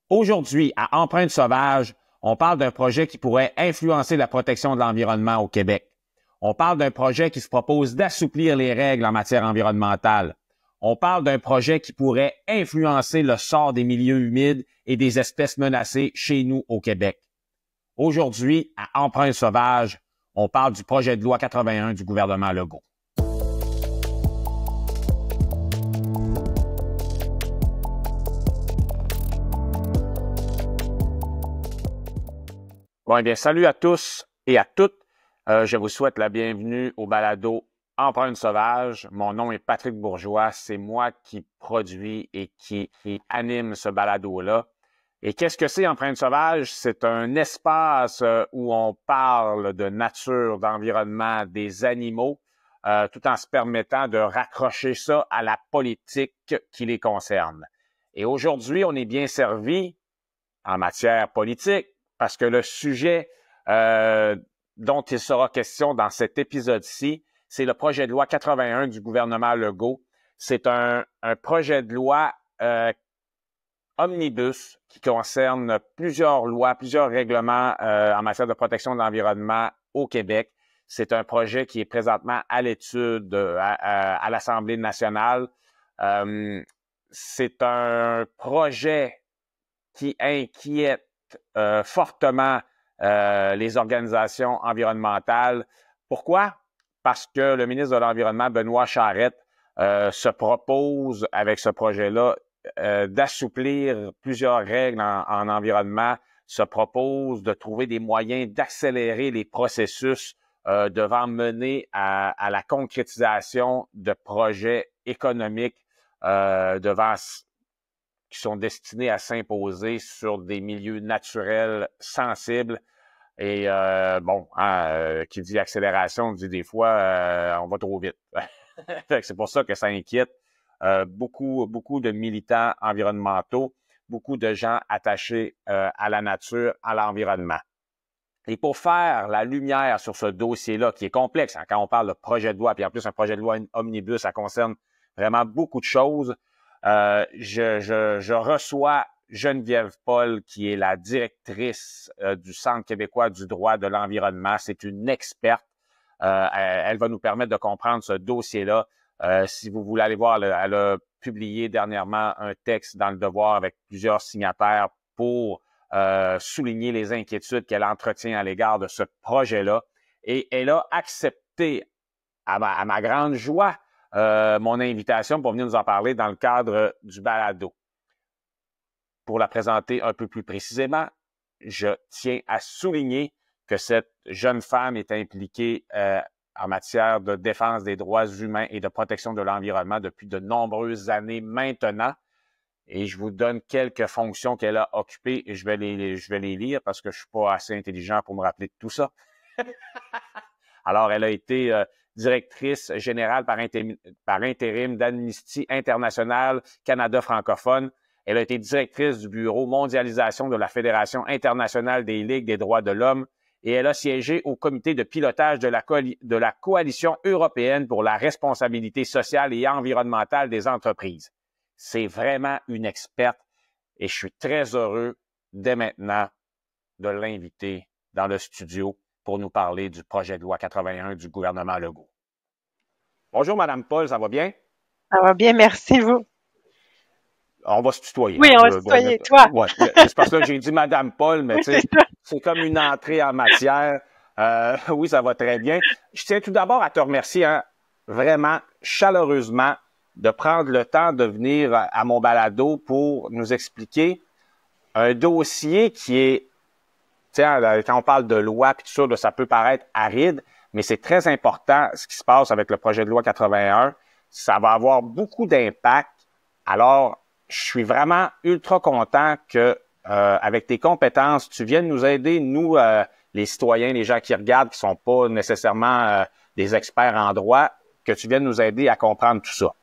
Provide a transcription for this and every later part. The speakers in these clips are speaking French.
Aujourd'hui, à Empreinte sauvage, on parle d'un projet qui pourrait influencer la protection de l'environnement au Québec. On parle d'un projet qui se propose d'assouplir les règles en matière environnementale. On parle d'un projet qui pourrait influencer le sort des milieux humides et des espèces menacées chez nous au Québec. Aujourd'hui, à Empreinte sauvage, on parle du projet de loi 81 du gouvernement Legault. Bon, eh bien, salut à tous et à toutes. Je vous souhaite la bienvenue au balado Empreinte sauvage. Mon nom est Patrick Bourgeois. C'est moi qui produis et qui anime ce balado-là. Et qu'est-ce que c'est Empreinte sauvage? C'est un espace où on parle de nature, d'environnement, des animaux, tout en se permettant de raccrocher ça à la politique qui les concerne. Et aujourd'hui, on est bien servi en matière politique parce que le sujet dont il sera question dans cet épisode-ci, c'est le projet de loi 81 du gouvernement Legault. C'est un projet de loi omnibus qui concerne plusieurs lois, plusieurs règlements en matière de protection de l'environnement au Québec. C'est un projet qui est présentement à l'étude à l'Assemblée nationale. C'est un projet qui inquiète fortement les organisations environnementales. Pourquoi? Parce que le ministre de l'Environnement, Benoît Charette, se propose avec ce projet-là d'assouplir plusieurs règles en environnement, se propose de trouver des moyens d'accélérer les processus devant mener à la concrétisation de projets économiques qui sont destinés à s'imposer sur des milieux naturels sensibles. Et qui dit accélération, dit des fois on va trop vite. C'est pour ça que ça inquiète beaucoup de militants environnementaux, beaucoup de gens attachés à la nature, à l'environnement. Et pour faire la lumière sur ce dossier-là, qui est complexe, hein, quand on parle de projet de loi, puis en plus un projet de loi omnibus, ça concerne vraiment beaucoup de choses. Je reçoa Geneviève Paul, qui est la directrice du Centre québécois du droit de l'environnement. C'est une experte. Elle va nous permettre de comprendre ce dossier-là. Si vous voulez aller voir, elle a publié dernièrement un texte dans Le Devoir avec plusieurs signataires pour souligner les inquiétudes qu'elle entretient à l'égard de ce projet-là. Et elle a accepté, à ma grande joie, mon invitation pour venir nous en parler dans le cadre du balado. Pour la présenter un peu plus précisément, je tiens à souligner que cette jeune femme est impliquée en matière de défense des droits humains et de protection de l'environnement depuis de nombreuses années maintenant. Et je vous donne quelques fonctions qu'elle a occupées et je vais les lire parce que je suis pas assez intelligent pour me rappeler de tout ça. Alors, elle a été directrice générale par intérim d'Amnesty International Canada francophone. Elle a été directrice du Bureau mondialisation de la Fédération internationale des ligues des droits de l'homme et elle a siégé au comité de pilotage de la Coalition européenne pour la responsabilité sociale et environnementale des entreprises. C'est vraiment une experte et je suis très heureux dès maintenant de l'inviter dans le studio pour nous parler du projet de loi 81 du gouvernement Legault. Bonjour, Madame Paul, ça va bien? Ça va bien, merci, vous. On va se tutoyer. Oui, on va se tutoyer, toi. Ouais, c'est parce que j'ai dit Madame Paul, mais tu sais, c'est comme une entrée en matière. Oui, ça va très bien. Je tiens tout d'abord à te remercier, hein, vraiment chaleureusement, de prendre le temps de venir à mon balado pour nous expliquer un dossier qui est, tiens, quand on parle de loi puis tout ça, là, ça peut paraître aride, mais c'est très important ce qui se passe avec le projet de loi 81. Ça va avoir beaucoup d'impact. Alors, je suis vraiment ultra content que, avec tes compétences, tu viennes nous aider, nous, les citoyens, les gens qui regardent, qui sont pas nécessairement des experts en droit, que tu viennes nous aider à comprendre tout ça.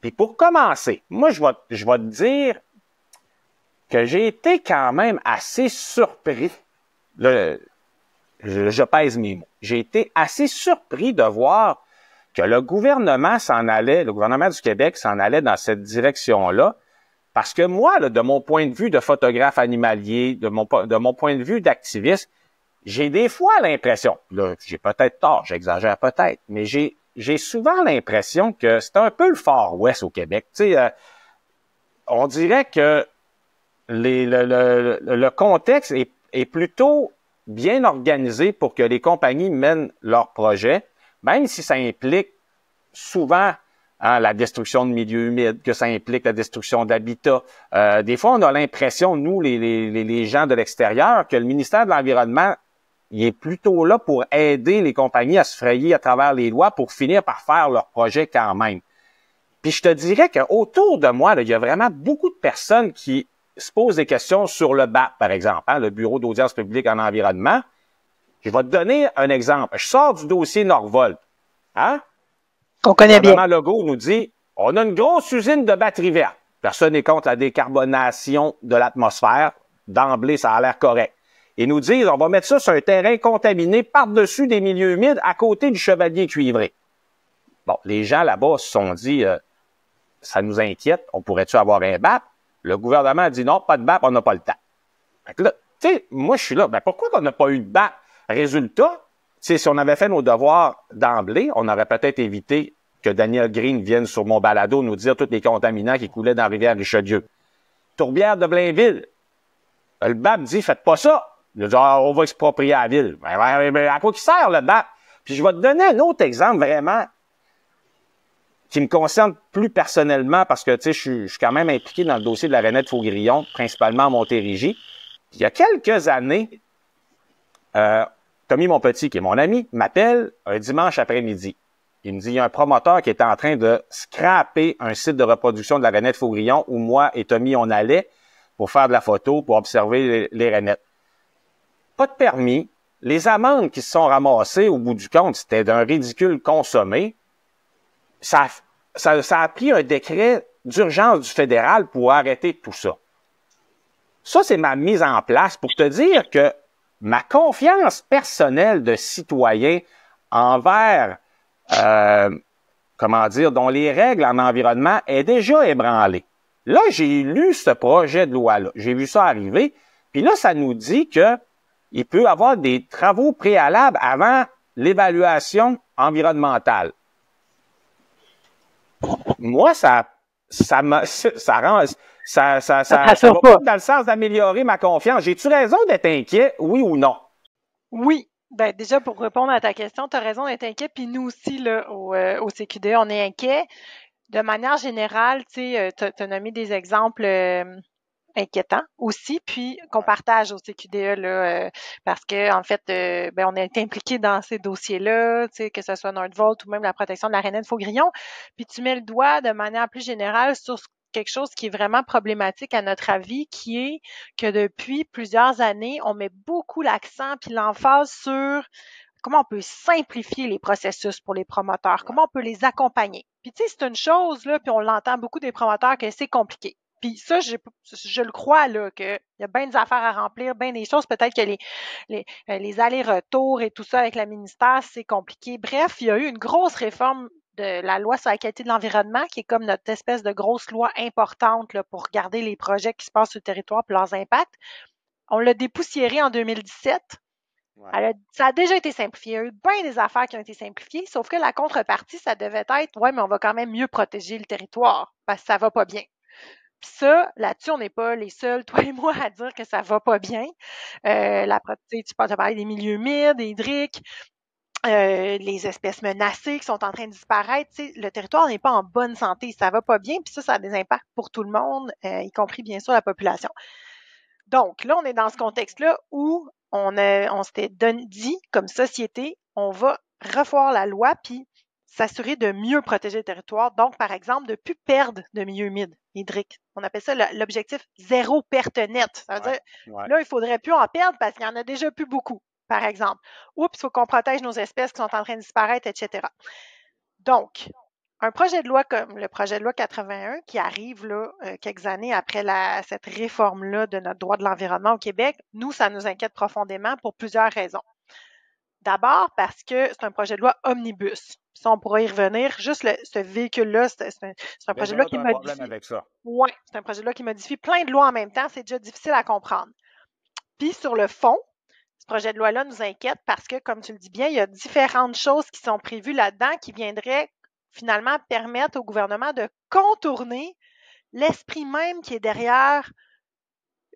Puis pour commencer, moi, je vais te dire que j'ai été quand même assez surpris. Je pèse mes mots. J'ai été assez surpris de voir que le gouvernement du Québec s'en allait dans cette direction-là, Parce que moi, là, de mon point de vue de photographe animalier, de mon point de vue d'activiste, j'ai des fois l'impression, là, j'ai peut-être tort, j'exagère peut-être, mais j'ai souvent l'impression que c'est un peu le Far West au Québec. Tu sais, on dirait que le contexte est plutôt bien organisé pour que les compagnies mènent leurs projets, même si ça implique souvent la destruction de milieux humides, que ça implique la destruction d'habitats. Des fois, on a l'impression, nous, les gens de l'extérieur, que le ministère de l'Environnement, il est plutôt là pour aider les compagnies à se frayer à travers les lois pour finir par faire leur projet quand même. Puis je te dirais qu'autour de moi, là, il y a vraiment beaucoup de personnes qui se posent des questions sur le BAP, par exemple, le Bureau d'audience publique en environnement. Je vais te donner un exemple. Je sors du dossier Norvolt. On connaît bien. Le gouvernement Legault nous dit, on a une grosse usine de batteries vertes. Personne n'est contre la décarbonation de l'atmosphère. D'emblée, ça a l'air correct. Ils nous disent, on va mettre ça sur un terrain contaminé par-dessus des milieux humides à côté du Chevalier cuivré. Bon, les gens là-bas se sont dit, ça nous inquiète, on pourrait-tu avoir un BAP? Le gouvernement a dit non, pas de BAP, on n'a pas le temps. Fait que là, tu sais, moi, je suis là, pourquoi on n'a pas eu de BAP? Résultat, si on avait fait nos devoirs d'emblée, on aurait peut-être évité que Daniel Green vienne sur mon balado nous dire tous les contaminants qui coulaient dans la rivière Richelieu. Tourbière de Blainville, le BAP dit, faites pas ça. Il dit, on va exproprier la ville. Mais à quoi qu'il sert, le BAP? Puis je vais te donner un autre exemple vraiment qui me concerne plus personnellement parce que, tu sais, je suis quand même impliqué dans le dossier de la Rainette Faugrillon, principalement à Montérégie. Il y a quelques années, Tommy Monpetit, qui est mon ami, m'appelle un dimanche après-midi. Il me dit, il y a un promoteur qui est en train de scraper un site de reproduction de la Rainette Faugrillon où moi et Tommy, on allait pour faire de la photo, pour observer les rainettes. Pas de permis. Les amendes qui se sont ramassées au bout du compte, c'était d'un ridicule consommé. Ça a pris un décret d'urgence du fédéral pour arrêter tout ça. Ça, c'est ma mise en place pour te dire que ma confiance personnelle de citoyen envers, dont les règles en environnement est déjà ébranlée. Là, j'ai lu ce projet de loi-là. J'ai vu ça arriver. Puis là, ça nous dit que il peut y avoir des travaux préalables avant l'évaluation environnementale. Moi, ça va pas dans le sens d'améliorer ma confiance. J'ai-tu raison d'être inquiet, oui ou non? Oui. Ben, déjà, pour répondre à ta question, tu as raison d'être inquiet. Puis nous aussi, là, au CQDE, on est inquiet. De manière générale, tu sais, tu as nommé des exemples inquiétants aussi, puis qu'on partage au CQDE, là, parce que en fait, on a été impliqués dans ces dossiers-là, tu sais, que ce soit Nordvolt ou même la protection de la Rainette Faugrillon. Puis tu mets le doigt de manière plus générale sur quelque chose qui est vraiment problématique à notre avis, qui est que depuis plusieurs années, on met beaucoup l'accent puis l'emphase sur comment on peut simplifier les processus pour les promoteurs, comment on peut les accompagner. Puis tu sais, c'est une chose, là, puis on l'entend beaucoup des promoteurs que c'est compliqué. Puis ça, je le crois, là, qu'il y a bien des affaires à remplir, bien des choses. Peut-être que les allers-retours et tout ça avec le ministère, c'est compliqué. Bref, il y a eu une grosse réforme de la loi sur la qualité de l'environnement, qui est comme notre espèce de grosse loi importante là, pour regarder les projets qui se passent sur le territoire et leurs impacts. On l'a dépoussiéré en 2017. Ouais. Ça a déjà été simplifié. Il y a eu bien des affaires qui ont été simplifiées, sauf que la contrepartie, ça devait être, ouais, mais on va quand même mieux protéger le territoire parce que ça va pas bien. Puis ça, là-dessus, on n'est pas les seuls, toi et moi, à dire que ça va pas bien. Tu peux te parler des milieux humides, des hydriques, les espèces menacées qui sont en train de disparaître. Tu sais, le territoire n'est pas en bonne santé, ça va pas bien, puis ça a des impacts pour tout le monde, y compris bien sûr la population. Donc, là, on est dans ce contexte-là où on s'était dit, comme société, on va revoir la loi puis s'assurer de mieux protéger le territoire. Donc, par exemple, de ne plus perdre de milieux humides, hydriques. On appelle ça l'objectif zéro perte nette. Ça veut dire, là, il ne faudrait plus en perdre parce qu'il y en a déjà plus beaucoup, par exemple. Oups, il faut qu'on protège nos espèces qui sont en train de disparaître, etc. Donc, un projet de loi comme le projet de loi 81 qui arrive là, quelques années après cette réforme-là de notre droit de l'environnement au Québec, nous, ça nous inquiète profondément pour plusieurs raisons. D'abord parce que c'est un projet de loi omnibus. Ça, on pourra y revenir. Juste ce véhicule-là, c'est un projet de loi qui un problème modifie. avec ça. Oui, c'est un projet de loi qui modifie plein de lois en même temps. C'est déjà difficile à comprendre. Puis sur le fond, ce projet de loi-là nous inquiète parce que, comme tu le dis bien, il y a différentes choses qui sont prévues là-dedans qui viendraient finalement permettre au gouvernement de contourner l'esprit même qui est derrière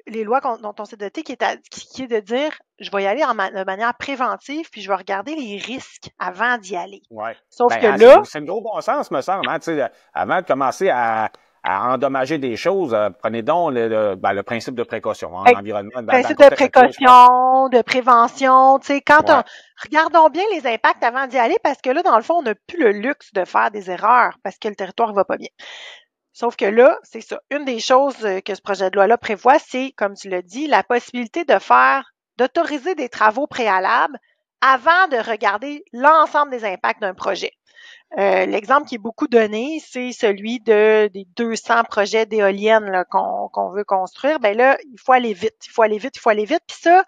les lois dont on s'est doté, qui est de dire, je vais y aller de manière préventive, puis je vais regarder les risques avant d'y aller. Ouais. Sauf Ben, que hein, là... c'est une gros bon sens, me semble. Hein, avant de commencer à endommager des choses, prenez donc le principe de précaution en environnement. Principe de précaution, de prévention, tu sais, regardons bien les impacts avant d'y aller, parce que là, dans le fond, on n'a plus le luxe de faire des erreurs, parce que le territoire ne va pas bien. Sauf que là, c'est ça. Une des choses que ce projet de loi-là prévoit, c'est, comme tu l'as dit, la possibilité d'autoriser des travaux préalables avant de regarder l'ensemble des impacts d'un projet. L'exemple qui est beaucoup donné, c'est celui des 200 projets d'éoliennes qu'on veut construire. Ben là, il faut aller vite, il faut aller vite, il faut aller vite. Puis ça,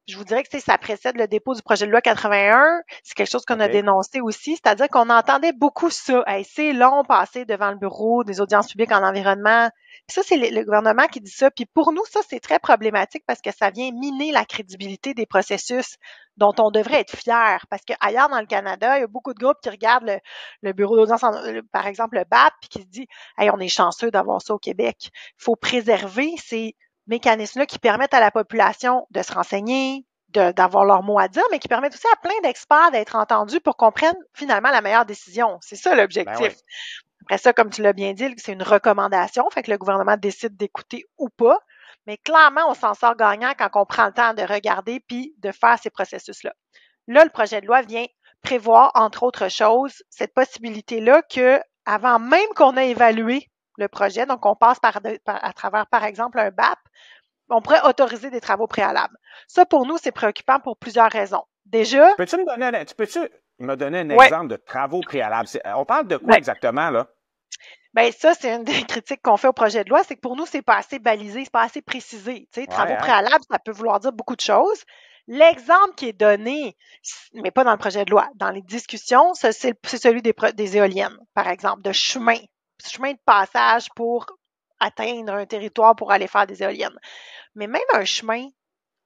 je vous dirais que ça précède le dépôt du projet de loi 81. C'est quelque chose qu'on a dénoncé aussi, c'est-à-dire qu'on entendait beaucoup ça. Hey, c'est long passer devant le bureau des audiences publiques en environnement. Puis ça, c'est le gouvernement qui dit ça. Puis pour nous, ça, c'est très problématique parce que ça vient miner la crédibilité des processus dont on devrait être fier. Parce qu'ailleurs dans le Canada, il y a beaucoup de groupes qui regardent le bureau d'audience, par exemple le BAP, puis qui se dit « Hey, on est chanceux d'avoir ça au Québec. » Il faut préserver ces mécanismes-là qui permettent à la population de se renseigner, d'avoir leur mot à dire, mais qui permettent aussi à plein d'experts d'être entendus pour qu'on prenne finalement la meilleure décision. C'est ça l'objectif. Ben oui. Après ça, comme tu l'as bien dit, c'est une recommandation, fait que le gouvernement décide d'écouter ou pas, mais clairement, on s'en sort gagnant quand on prend le temps de regarder puis de faire ces processus-là. Là, le projet de loi vient prévoir, entre autres choses, cette possibilité-là que, avant même qu'on ait évalué le projet, donc on passe à travers, par exemple, un BAP, on pourrait autoriser des travaux préalables. Ça, pour nous, c'est préoccupant pour plusieurs raisons. Déjà... Peux-tu me donner un exemple de travaux préalables? On parle de quoi exactement, là? Bien, ça, c'est une des critiques qu'on fait au projet de loi, c'est que pour nous, c'est pas assez balisé, c'est pas assez précisé. Tu sais, travaux préalables, ça peut vouloir dire beaucoup de choses. L'exemple qui est donné, mais pas dans le projet de loi, dans les discussions, c'est celui des éoliennes, par exemple, de chemin de passage pour atteindre un territoire pour aller faire des éoliennes. Mais même un chemin,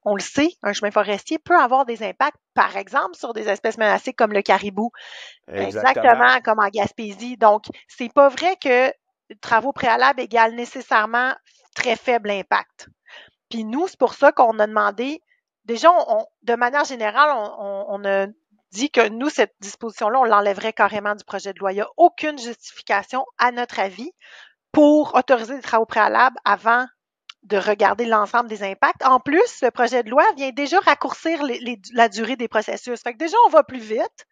on le sait, un chemin forestier peut avoir des impacts, par exemple, sur des espèces menacées comme le caribou. Exactement comme en Gaspésie. Donc, c'est pas vrai que travaux préalables égale nécessairement très faible impact. Puis nous, c'est pour ça qu'on a demandé, déjà, de manière générale, on a dit que nous, cette disposition-là, on l'enlèverait carrément du projet de loi. Il n'y a aucune justification, à notre avis, pour autoriser des travaux préalables avant de regarder l'ensemble des impacts. En plus, le projet de loi vient déjà raccourcir la durée des processus. Fait que déjà, on va plus vite.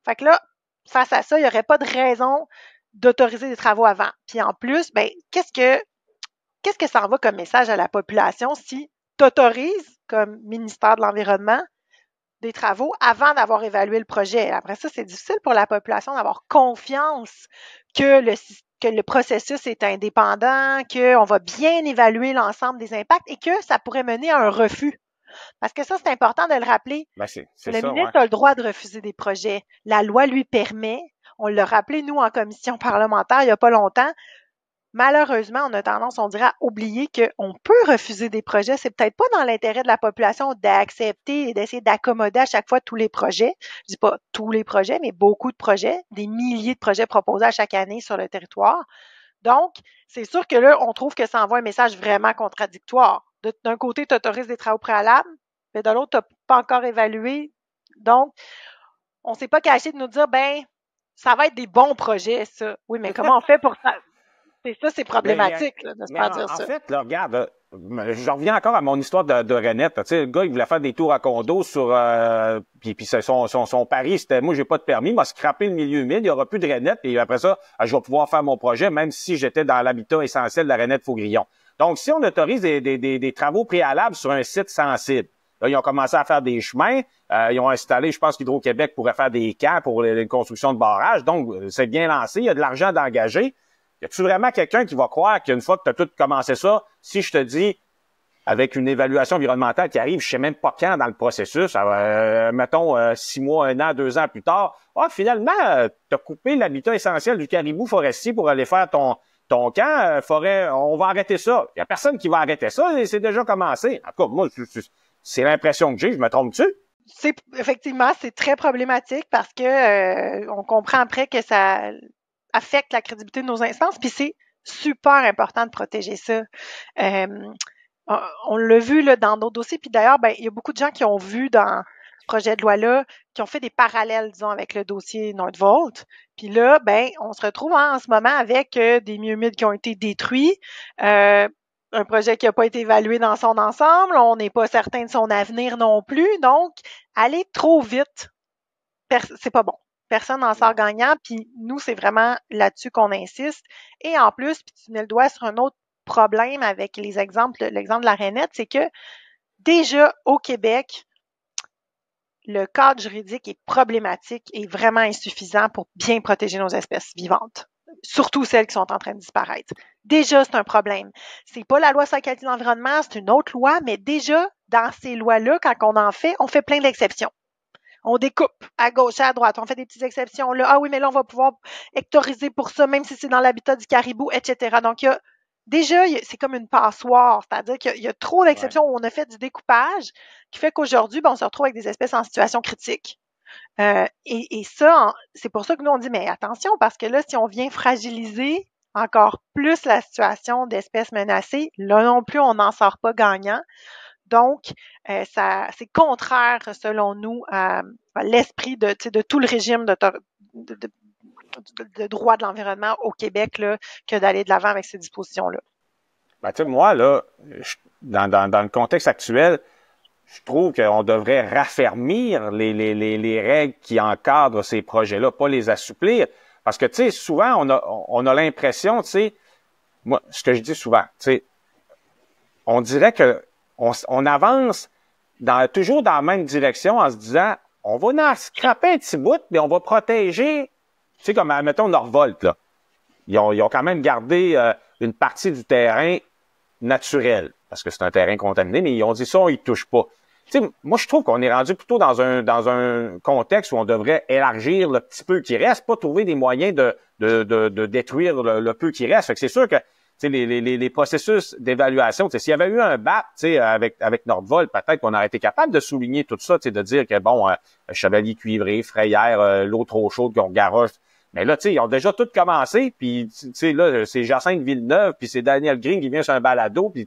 Fait que là, face à ça, il n'y aurait pas de raison d'autoriser des travaux avant. Puis en plus, ben, qu'est-ce que ça envoie comme message à la population si tu autorises, comme ministère de l'Environnement, des travaux avant d'avoir évalué le projet? Après ça, c'est difficile pour la population d'avoir confiance que le processus est indépendant, qu'on va bien évaluer l'ensemble des impacts et que ça pourrait mener à un refus. Parce que ça, c'est important de le rappeler. Ben le ministre a le droit de refuser des projets. La loi lui permet. On l'a rappelé, nous, en commission parlementaire, il n'y a pas longtemps. Malheureusement, on a tendance, on dirait, à oublier qu'on peut refuser des projets. C'est peut-être pas dans l'intérêt de la population d'accepter et d'essayer d'accommoder à chaque fois tous les projets. Je dis pas tous les projets, mais beaucoup de projets, des milliers de projets proposés à chaque année sur le territoire. Donc, c'est sûr que là, on trouve que ça envoie un message vraiment contradictoire. D'un côté, tu autorises des travaux préalables, mais de l'autre, tu n'as pas encore évalué. Donc, on ne s'est pas caché de nous dire, ben, ça va être des bons projets, ça. Oui, mais comment on fait pour ça? C'est problématique de se faire dire ça. En fait, là, regarde, je reviens encore à mon histoire de Renette. Tu sais, le gars, il voulait faire des tours à condo sur... puis son pari, c'était, moi, j'ai pas de permis, il m'a scrappé le milieu humide, il y aura plus de Renette, et après ça, je vais pouvoir faire mon projet, même si j'étais dans l'habitat essentiel de la Renette-Faugrillon. Donc, si on autorise des travaux préalables sur un site sensible, là, ils ont commencé à faire des chemins, ils ont installé, je pense qu'Hydro-Québec pourrait faire des camps pour les constructions de barrages, donc c'est bien lancé, il y a de l'argent d'engager. Y a-tu vraiment quelqu'un qui va croire qu'une fois que tu as tout commencé ça, si je te dis avec une évaluation environnementale qui arrive, je sais même pas quand dans le processus, mettons 6 mois, 1 an, 2 ans plus tard, finalement, tu as coupé l'habitat essentiel du caribou forestier pour aller faire ton camp, forêt, on va arrêter ça. Il y a personne qui va arrêter ça, et c'est déjà commencé. En tout cas, moi, c'est l'impression que j'ai, je me trompe-tu? Effectivement, c'est très problématique parce que on comprend après que ça affecte la crédibilité de nos instances, puis c'est super important de protéger ça. On l'a vu là, dans d'autres dossiers, puis d'ailleurs, il y a beaucoup de gens qui ont vu dans ce projet de loi-là, qui ont fait des parallèles, disons, avec le dossier Nordvolt. Puis là, on se retrouve en ce moment avec des milieux humides qui ont été détruits, un projet qui n'a pas été évalué dans son ensemble, on n'est pas certain de son avenir non plus, donc aller trop vite, c'est pas bon. Personne n'en sort gagnant, puis nous, c'est vraiment là-dessus qu'on insiste. Et en plus, puis tu mets le doigt sur un autre problème avec l'exemple de la rainette, c'est que déjà au Québec, le cadre juridique est problématique et vraiment insuffisant pour bien protéger nos espèces vivantes, surtout celles qui sont en train de disparaître. Déjà, c'est un problème. C'est pas la loi sur la qualité de l'environnement, c'est une autre loi, mais déjà, dans ces lois-là, quand on fait plein d'exceptions. On découpe à gauche, à droite, on fait des petites exceptions. Là, ah oui, mais là, on va pouvoir hectoriser pour ça, même si c'est dans l'habitat du caribou, etc. Donc, c'est comme une passoire, c'est-à-dire qu'il y a trop d'exceptions où on a fait du découpage qui fait qu'aujourd'hui, on se retrouve avec des espèces en situation critique. Et ça, c'est pour ça que nous, on dit, mais attention, parce que là, si on vient fragiliser encore plus la situation d'espèces menacées, là non plus, on n'en sort pas gagnant. Donc, c'est contraire, selon nous, à l'esprit de tout le régime de droit de l'environnement au Québec là, que d'aller de l'avant avec ces dispositions-là. Moi, là, dans le contexte actuel, je trouve qu'on devrait raffermir les règles qui encadrent ces projets-là, pas les assouplir. Parce que, tu sais, souvent, on a l'impression, tu sais, moi, ce que je dis souvent, tu sais, on dirait que on avance toujours dans la même direction en se disant, on va en scraper un petit bout, mais on va protéger, tu sais, comme, mettons, Norvolt, là. Ils ont quand même gardé une partie du terrain naturel, parce que c'est un terrain contaminé, mais ils ont dit ça, on y touche pas. Tu sais, moi, je trouve qu'on est rendu plutôt dans un contexte où on devrait élargir le petit peu qui reste, pas trouver des moyens de détruire le peu qui reste. Fait que c'est sûr que les processus d'évaluation, s'il y avait eu un BAP avec Nordvolt, peut-être qu'on aurait été capable de souligner tout ça, de dire que, bon, Chevalier Cuivré, Frayère, l'eau trop chaude qu'on garoche. Mais là, ils ont déjà tout commencé, puis là, c'est Jacinthe Villeneuve, puis c'est Daniel Green qui vient sur un balado, puis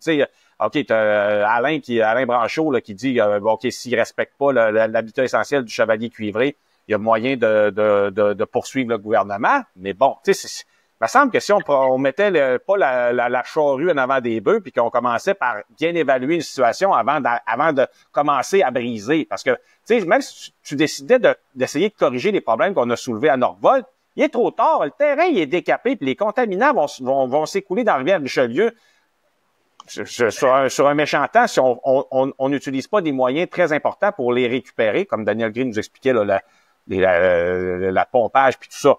OK, t'as Alain Branchot là, qui dit OK, s'il respecte pas l'habitat essentiel du Chevalier Cuivré, il y a moyen de poursuivre le gouvernement. Mais bon, tu sais, il me semble que si on mettait pas la charrue en avant des bœufs, puis qu'on commençait par bien évaluer une situation avant de commencer à briser. Parce que, tu sais, même si tu décidais d'essayer de corriger les problèmes qu'on a soulevés à Nordvolt, il est trop tard, le terrain il est décapé, puis les contaminants vont s'écouler dans la rivière Richelieu. Sur un méchant temps, si on n'utilise pas des moyens très importants pour les récupérer, comme Daniel Green nous expliquait là, la pompage puis tout ça.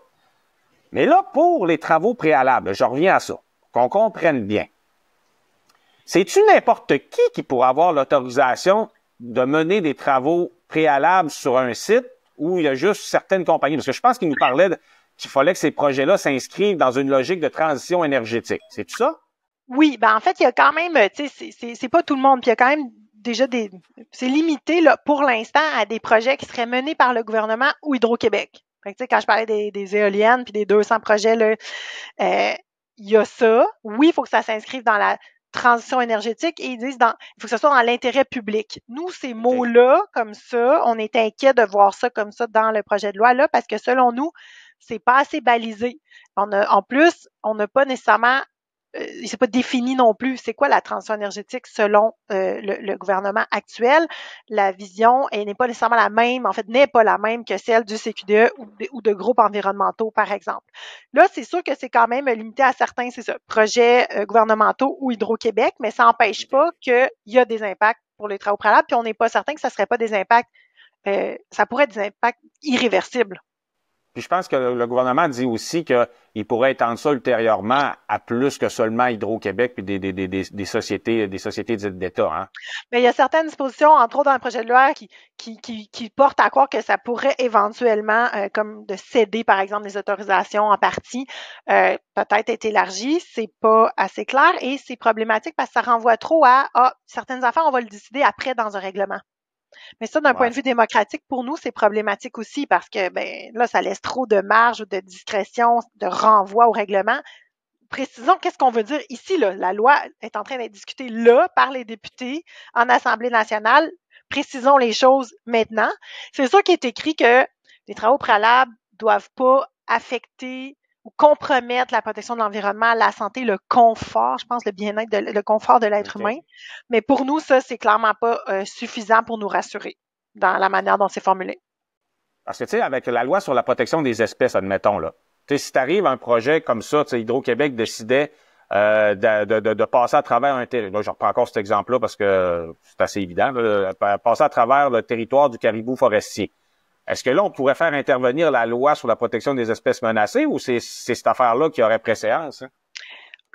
Mais là, pour les travaux préalables, je reviens à ça, qu'on comprenne bien. C'est-tu n'importe qui pourrait avoir l'autorisation de mener des travaux préalables sur un site où il y a juste certaines compagnies? Parce que je pense qu'il nous parlait qu'il fallait que ces projets-là s'inscrivent dans une logique de transition énergétique. C'est tout ça? Oui, en fait, il y a quand même, tu sais, c'est pas tout le monde, puis il y a quand même déjà c'est limité là, pour l'instant à des projets qui seraient menés par le gouvernement ou Hydro-Québec. Fait que, tu sais, quand je parlais des éoliennes puis des 200 projets, là, il y a ça. Oui, il faut que ça s'inscrive dans la transition énergétique et ils disent il faut que ce soit dans l'intérêt public. Nous, ces mots-là, comme ça, on est inquiet de voir ça comme ça dans le projet de loi-là parce que selon nous, c'est pas assez balisé. En plus, on n'a pas nécessairement c'est pas défini non plus c'est quoi la transition énergétique selon le gouvernement actuel. La vision n'est pas nécessairement la même, en fait, n'est pas la même que celle du CQDE ou de groupes environnementaux, par exemple. Là, c'est sûr que c'est quand même limité à certains, c'est ça, projets gouvernementaux ou Hydro-Québec, mais ça n'empêche pas qu'il y a des impacts pour les travaux préalables, puis on n'est pas certain que ça ne serait pas des impacts, ça pourrait être des impacts irréversibles. Puis je pense que le gouvernement dit aussi qu'il pourrait étendre ça ultérieurement à plus que seulement Hydro-Québec puis des sociétés dites d'État. Hein? Mais il y a certaines dispositions, entre autres dans le projet de loi, qui portent à croire que ça pourrait éventuellement, comme de céder, par exemple, des autorisations en partie, peut-être être élargi. C'est pas assez clair et c'est problématique parce que ça renvoie trop à certaines affaires, on va le décider après dans un règlement. Mais ça, d'un point de vue démocratique, pour nous, c'est problématique aussi parce que là, ça laisse trop de marge ou de discrétion, de renvoi au règlement. Précisons qu'est-ce qu'on veut dire ici. Là. La loi est en train d'être discutée là par les députés en Assemblée nationale. Précisons les choses maintenant. C'est sûr qu'il est écrit que les travaux préalables doivent pas affecter ou compromettre la protection de l'environnement, la santé, le confort, je pense le bien-être, le confort de l'être humain. Mais pour nous, ça, c'est clairement pas suffisant pour nous rassurer dans la manière dont c'est formulé. Parce que, tu sais, avec la loi sur la protection des espèces, admettons, là, tu sais, si t'arrives à un projet comme ça, tu sais, Hydro-Québec décidait de passer à travers un territoire. Là, je reprends encore cet exemple-là parce que c'est assez évident, là, passer à travers le territoire du caribou forestier. Est-ce que là, on pourrait faire intervenir la loi sur la protection des espèces menacées ou c'est cette affaire-là qui aurait préséance? Hein?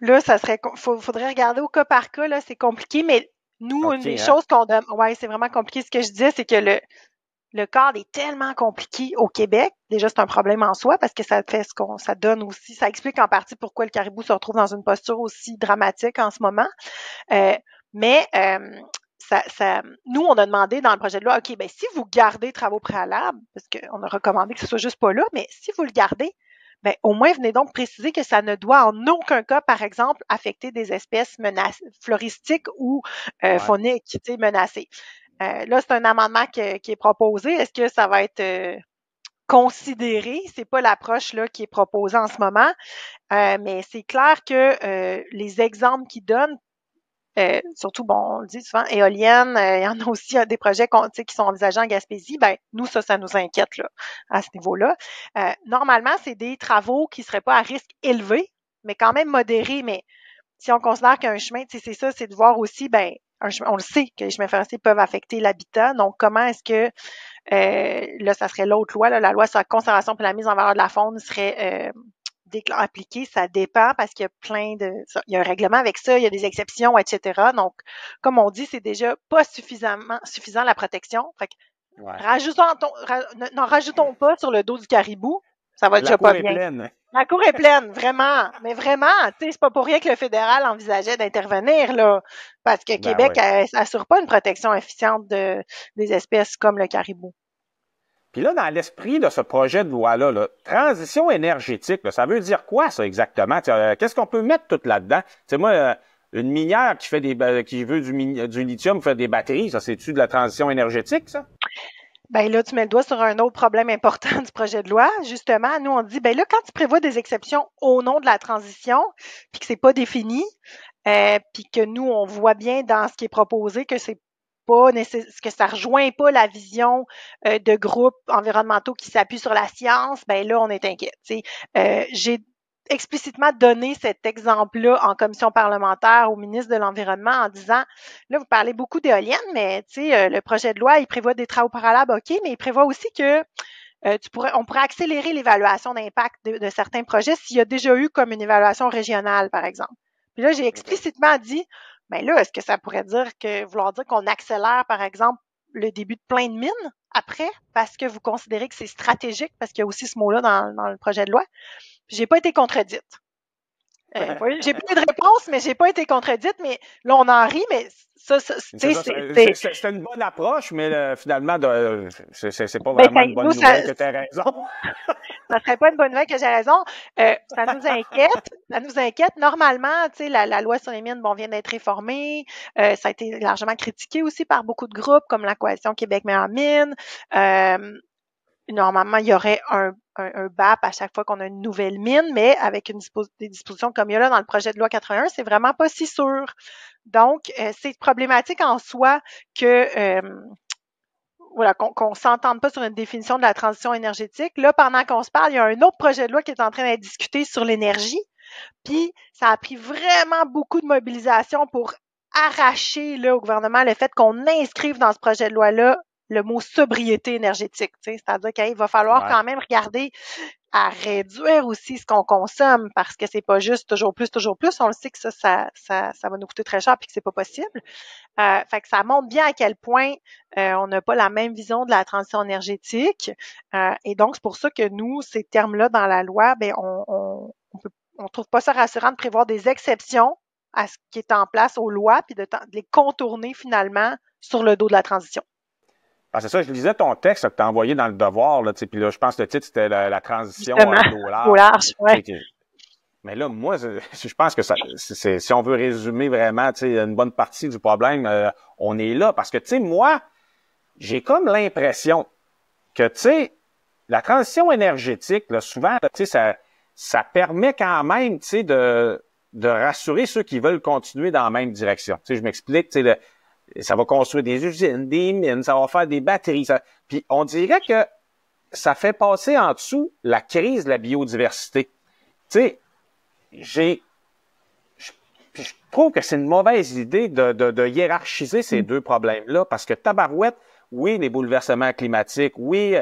Là, ça serait, faudrait regarder au cas par cas, là, c'est compliqué, mais nous, une des choses qu'on donne, c'est vraiment compliqué. Ce que je disais, c'est que le cadre est tellement compliqué au Québec. Déjà, c'est un problème en soi parce que ça fait ça donne aussi, ça explique en partie pourquoi le caribou se retrouve dans une posture aussi dramatique en ce moment. Nous, on a demandé dans le projet de loi, OK, si vous gardez travaux préalables, parce qu'on a recommandé que ce soit juste pas là, mais si vous le gardez, au moins, venez donc préciser que ça ne doit en aucun cas, par exemple, affecter des espèces floristiques ou fauniques, menacées. Là, c'est un amendement qui est proposé. Est-ce que ça va être considéré? C'est pas l'approche là qui est proposée en ce moment, mais c'est clair que les exemples qu'ils donnent, surtout, on le dit souvent, éoliennes, il y en a aussi des projets qui sont envisagés en Gaspésie. Nous, ça nous inquiète là, à ce niveau-là. Normalement, c'est des travaux qui seraient pas à risque élevé, mais quand même modérés. Mais si on considère qu'un chemin, c'est ça, c'est de voir aussi, on le sait que les chemins forestiers peuvent affecter l'habitat. Donc, comment est-ce que là, ça serait l'autre loi, là, la loi sur la conservation et la mise en valeur de la faune serait appliquée, ça dépend parce qu'il y a il y a un règlement avec ça, il y a des exceptions, etc. Donc, comme on dit, c'est déjà pas suffisant la protection. Fait que n'en rajoutons pas sur le dos du caribou, ça va déjà pas bien. Pleine. La cour est pleine, vraiment. Mais vraiment, tu sais, c'est pas pour rien que le fédéral envisageait d'intervenir, là. Parce que Québec assure pas une protection efficiente des espèces comme le caribou. Puis là, dans l'esprit de ce projet de loi-là, transition énergétique, là, ça veut dire quoi, ça, exactement? Qu'est-ce qu'on peut mettre tout là-dedans? Tu sais, moi, une minière qui veut du lithium, faire des batteries, ça, c'est-tu de la transition énergétique, ça? Là, tu mets le doigt sur un autre problème important du projet de loi. Justement, nous, on dit, là, quand tu prévois des exceptions au nom de la transition, puis que c'est pas défini, puis que nous, on voit bien dans ce qui est proposé que c'est pas que ça rejoint pas la vision de groupes environnementaux qui s'appuient sur la science, là, on est inquiet. J'ai explicitement donné cet exemple-là en commission parlementaire au ministre de l'Environnement en disant, là, vous parlez beaucoup d'éoliennes, mais le projet de loi, il prévoit des travaux préalables, OK, mais il prévoit aussi que on pourrait accélérer l'évaluation d'impact de certains projets s'il y a déjà eu comme une évaluation régionale, par exemple. Puis là, j'ai explicitement dit, là, est-ce que ça pourrait vouloir dire qu'on accélère, par exemple, le début de plein de mines après, parce que vous considérez que c'est stratégique, parce qu'il y a aussi ce mot-là dans le projet de loi. Puis j'ai pas été contredite. J'ai pas eu de réponse, mais j'ai pas été contredite, mais là, on en rit, mais c'est une bonne approche, mais finalement, c'est pas vraiment une bonne nouvelle que tu as raison. Ça serait pas une bonne nouvelle que j'ai raison. Ça nous inquiète. Ça nous inquiète. Normalement, tu sais, la loi sur les mines, vient d'être réformée. Ça a été largement critiqué aussi par beaucoup de groupes, comme la Coalition Québec Meilleure Mine. Normalement, il y aurait un BAP à chaque fois qu'on a une nouvelle mine, mais avec des dispositions comme il y a là dans le projet de loi 81, c'est vraiment pas si sûr. Donc, c'est problématique en soi que qu'on s'entende pas sur une définition de la transition énergétique. Là, pendant qu'on se parle, il y a un autre projet de loi qui est en train d'être discuté sur l'énergie. Puis, ça a pris vraiment beaucoup de mobilisation pour arracher là, au gouvernement le fait qu'on inscrive dans ce projet de loi-là le mot sobriété énergétique, c'est-à-dire qu'il va falloir Ouais. quand même regarder à réduire aussi ce qu'on consomme parce que c'est pas juste toujours plus, toujours plus. On le sait que ça va nous coûter très cher puis que c'est pas possible. Fait que ça montre bien à quel point on n'a pas la même vision de la transition énergétique. Et donc, c'est pour ça que nous, ces termes-là dans la loi, ben, on trouve pas ça rassurant de prévoir des exceptions à ce qui est en place aux lois puis de les contourner finalement sur le dos de la transition. Ah, c'est ça, je lisais ton texte que tu as envoyé dans le devoir, là, puis là, je pense que le titre, c'était la transition dos Au large. large, ouais. Mais là, moi, je pense que si on veut résumer vraiment, une bonne partie du problème, on est là. Parce que, moi, j'ai comme l'impression que, la transition énergétique, là, souvent, ça permet quand même, de rassurer ceux qui veulent continuer dans la même direction. Je m'explique, ça va construire des usines, des mines, ça va faire des batteries. Puis on dirait que ça fait passer en dessous la crise de la biodiversité. Tu sais, je trouve que c'est une mauvaise idée de hiérarchiser ces deux problèmes-là parce que tabarouette, oui, les bouleversements climatiques, oui,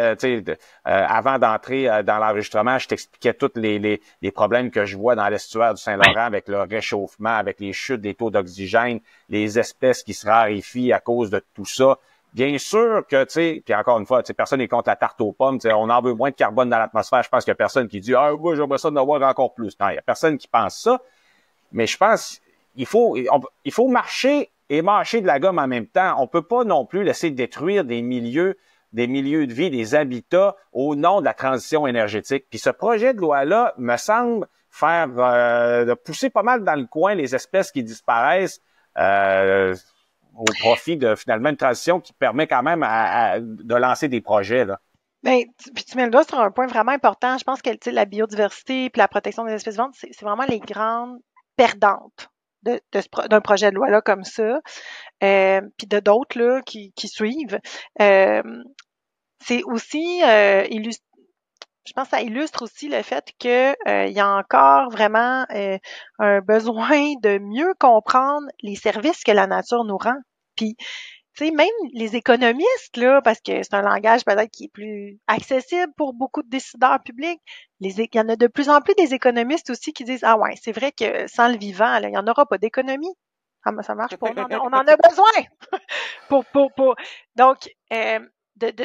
avant d'entrer dans l'enregistrement, je t'expliquais tous les problèmes que je vois dans l'estuaire du Saint-Laurent avec le réchauffement, avec les chutes des taux d'oxygène, les espèces qui se raréfient à cause de tout ça. Bien sûr que, puis encore une fois, personne n'est contre la tarte aux pommes, on en veut moins de carbone dans l'atmosphère. Je pense qu'il y a personne qui dit « Ah, moi, j'aimerais ça d'en avoir encore plus ». Non, il y a personne qui pense ça. Mais je pense il faut marcher et mâcher de la gomme en même temps. On peut pas non plus laisser détruire des milieux de vie, des habitats au nom de la transition énergétique. Puis ce projet de loi-là me semble faire de pousser pas mal dans le coin les espèces qui disparaissent au profit de finalement une transition qui permet quand même de lancer des projets, là. Ben, puis tu mets le doigt sur un point vraiment important. Je pense que la biodiversité puis la protection des espèces vivantes, c'est vraiment les grandes perdantes d'un projet de loi-là comme ça, puis de d'autres là qui suivent. C'est aussi je pense que ça illustre aussi le fait que il y a encore vraiment un besoin de mieux comprendre les services que la nature nous rend. Puis tu sais, même les économistes, là, parce que c'est un langage peut-être qui est plus accessible pour beaucoup de décideurs publics, il y en a de plus en plus des économistes aussi qui disent, ah ouais, c'est vrai que sans le vivant, là, il n'y en aura pas d'économie. Ça marche pas, on en a besoin pour. Donc,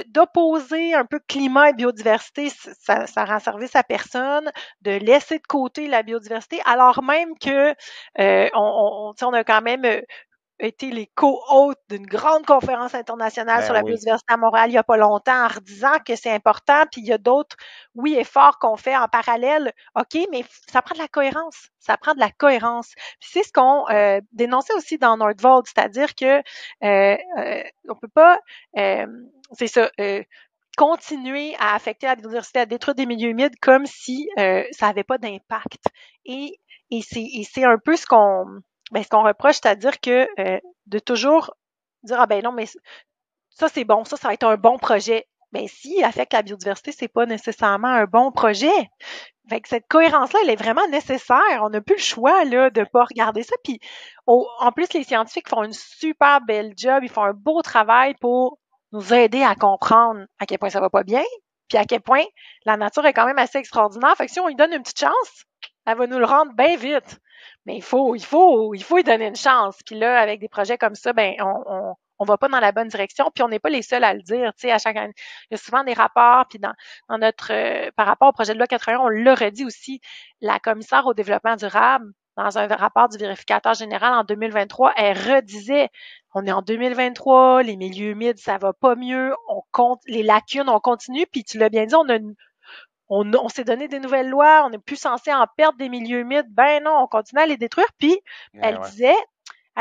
d'opposer un peu climat et biodiversité, ça rend service à personne, de laisser de côté la biodiversité, alors même que on a quand même été les co-hôtes d'une grande conférence internationale sur la biodiversité à Montréal il n'y a pas longtemps en redisant que c'est important, puis il y a d'autres, oui, efforts qu'on fait en parallèle, OK, mais ça prend de la cohérence, ça prend de la cohérence. Puis c'est ce qu'on dénonçait aussi dans Nordvolt, c'est-à-dire que on peut pas, c'est ça, continuer à affecter la biodiversité, à détruire des milieux humides comme si ça n'avait pas d'impact. Et c'est un peu ce qu'on reproche, c'est-à-dire que de toujours dire ah ben non, mais ça c'est bon, ça va être un bon projet. Ben si affecte la biodiversité, c'est pas nécessairement un bon projet. Fait que cette cohérence-là, elle est vraiment nécessaire. On n'a plus le choix là de pas regarder ça. Puis en plus, les scientifiques font une super belle job, ils font un beau travail pour nous aider à comprendre à quel point ça va pas bien, puis à quel point la nature est quand même assez extraordinaire. Fait que si on lui donne une petite chance, elle va nous le rendre bien vite. Mais il faut lui donner une chance. Puis là, avec des projets comme ça, ben on va pas dans la bonne direction. Puis on n'est pas les seuls à le dire. Tu sais, à chaque année, il y a souvent des rapports. Puis dans notre par rapport au projet de loi 81, on l'a redit aussi, la commissaire au développement durable, dans un rapport du vérificateur général en 2023, elle redisait on est en 2023, les milieux humides, ça va pas mieux, on compte les lacunes, on continue. Puis tu l'as bien dit, on s'est donné des nouvelles lois, on n'est plus censé en perdre des milieux humides. Ben non, on continue à les détruire. Puis elle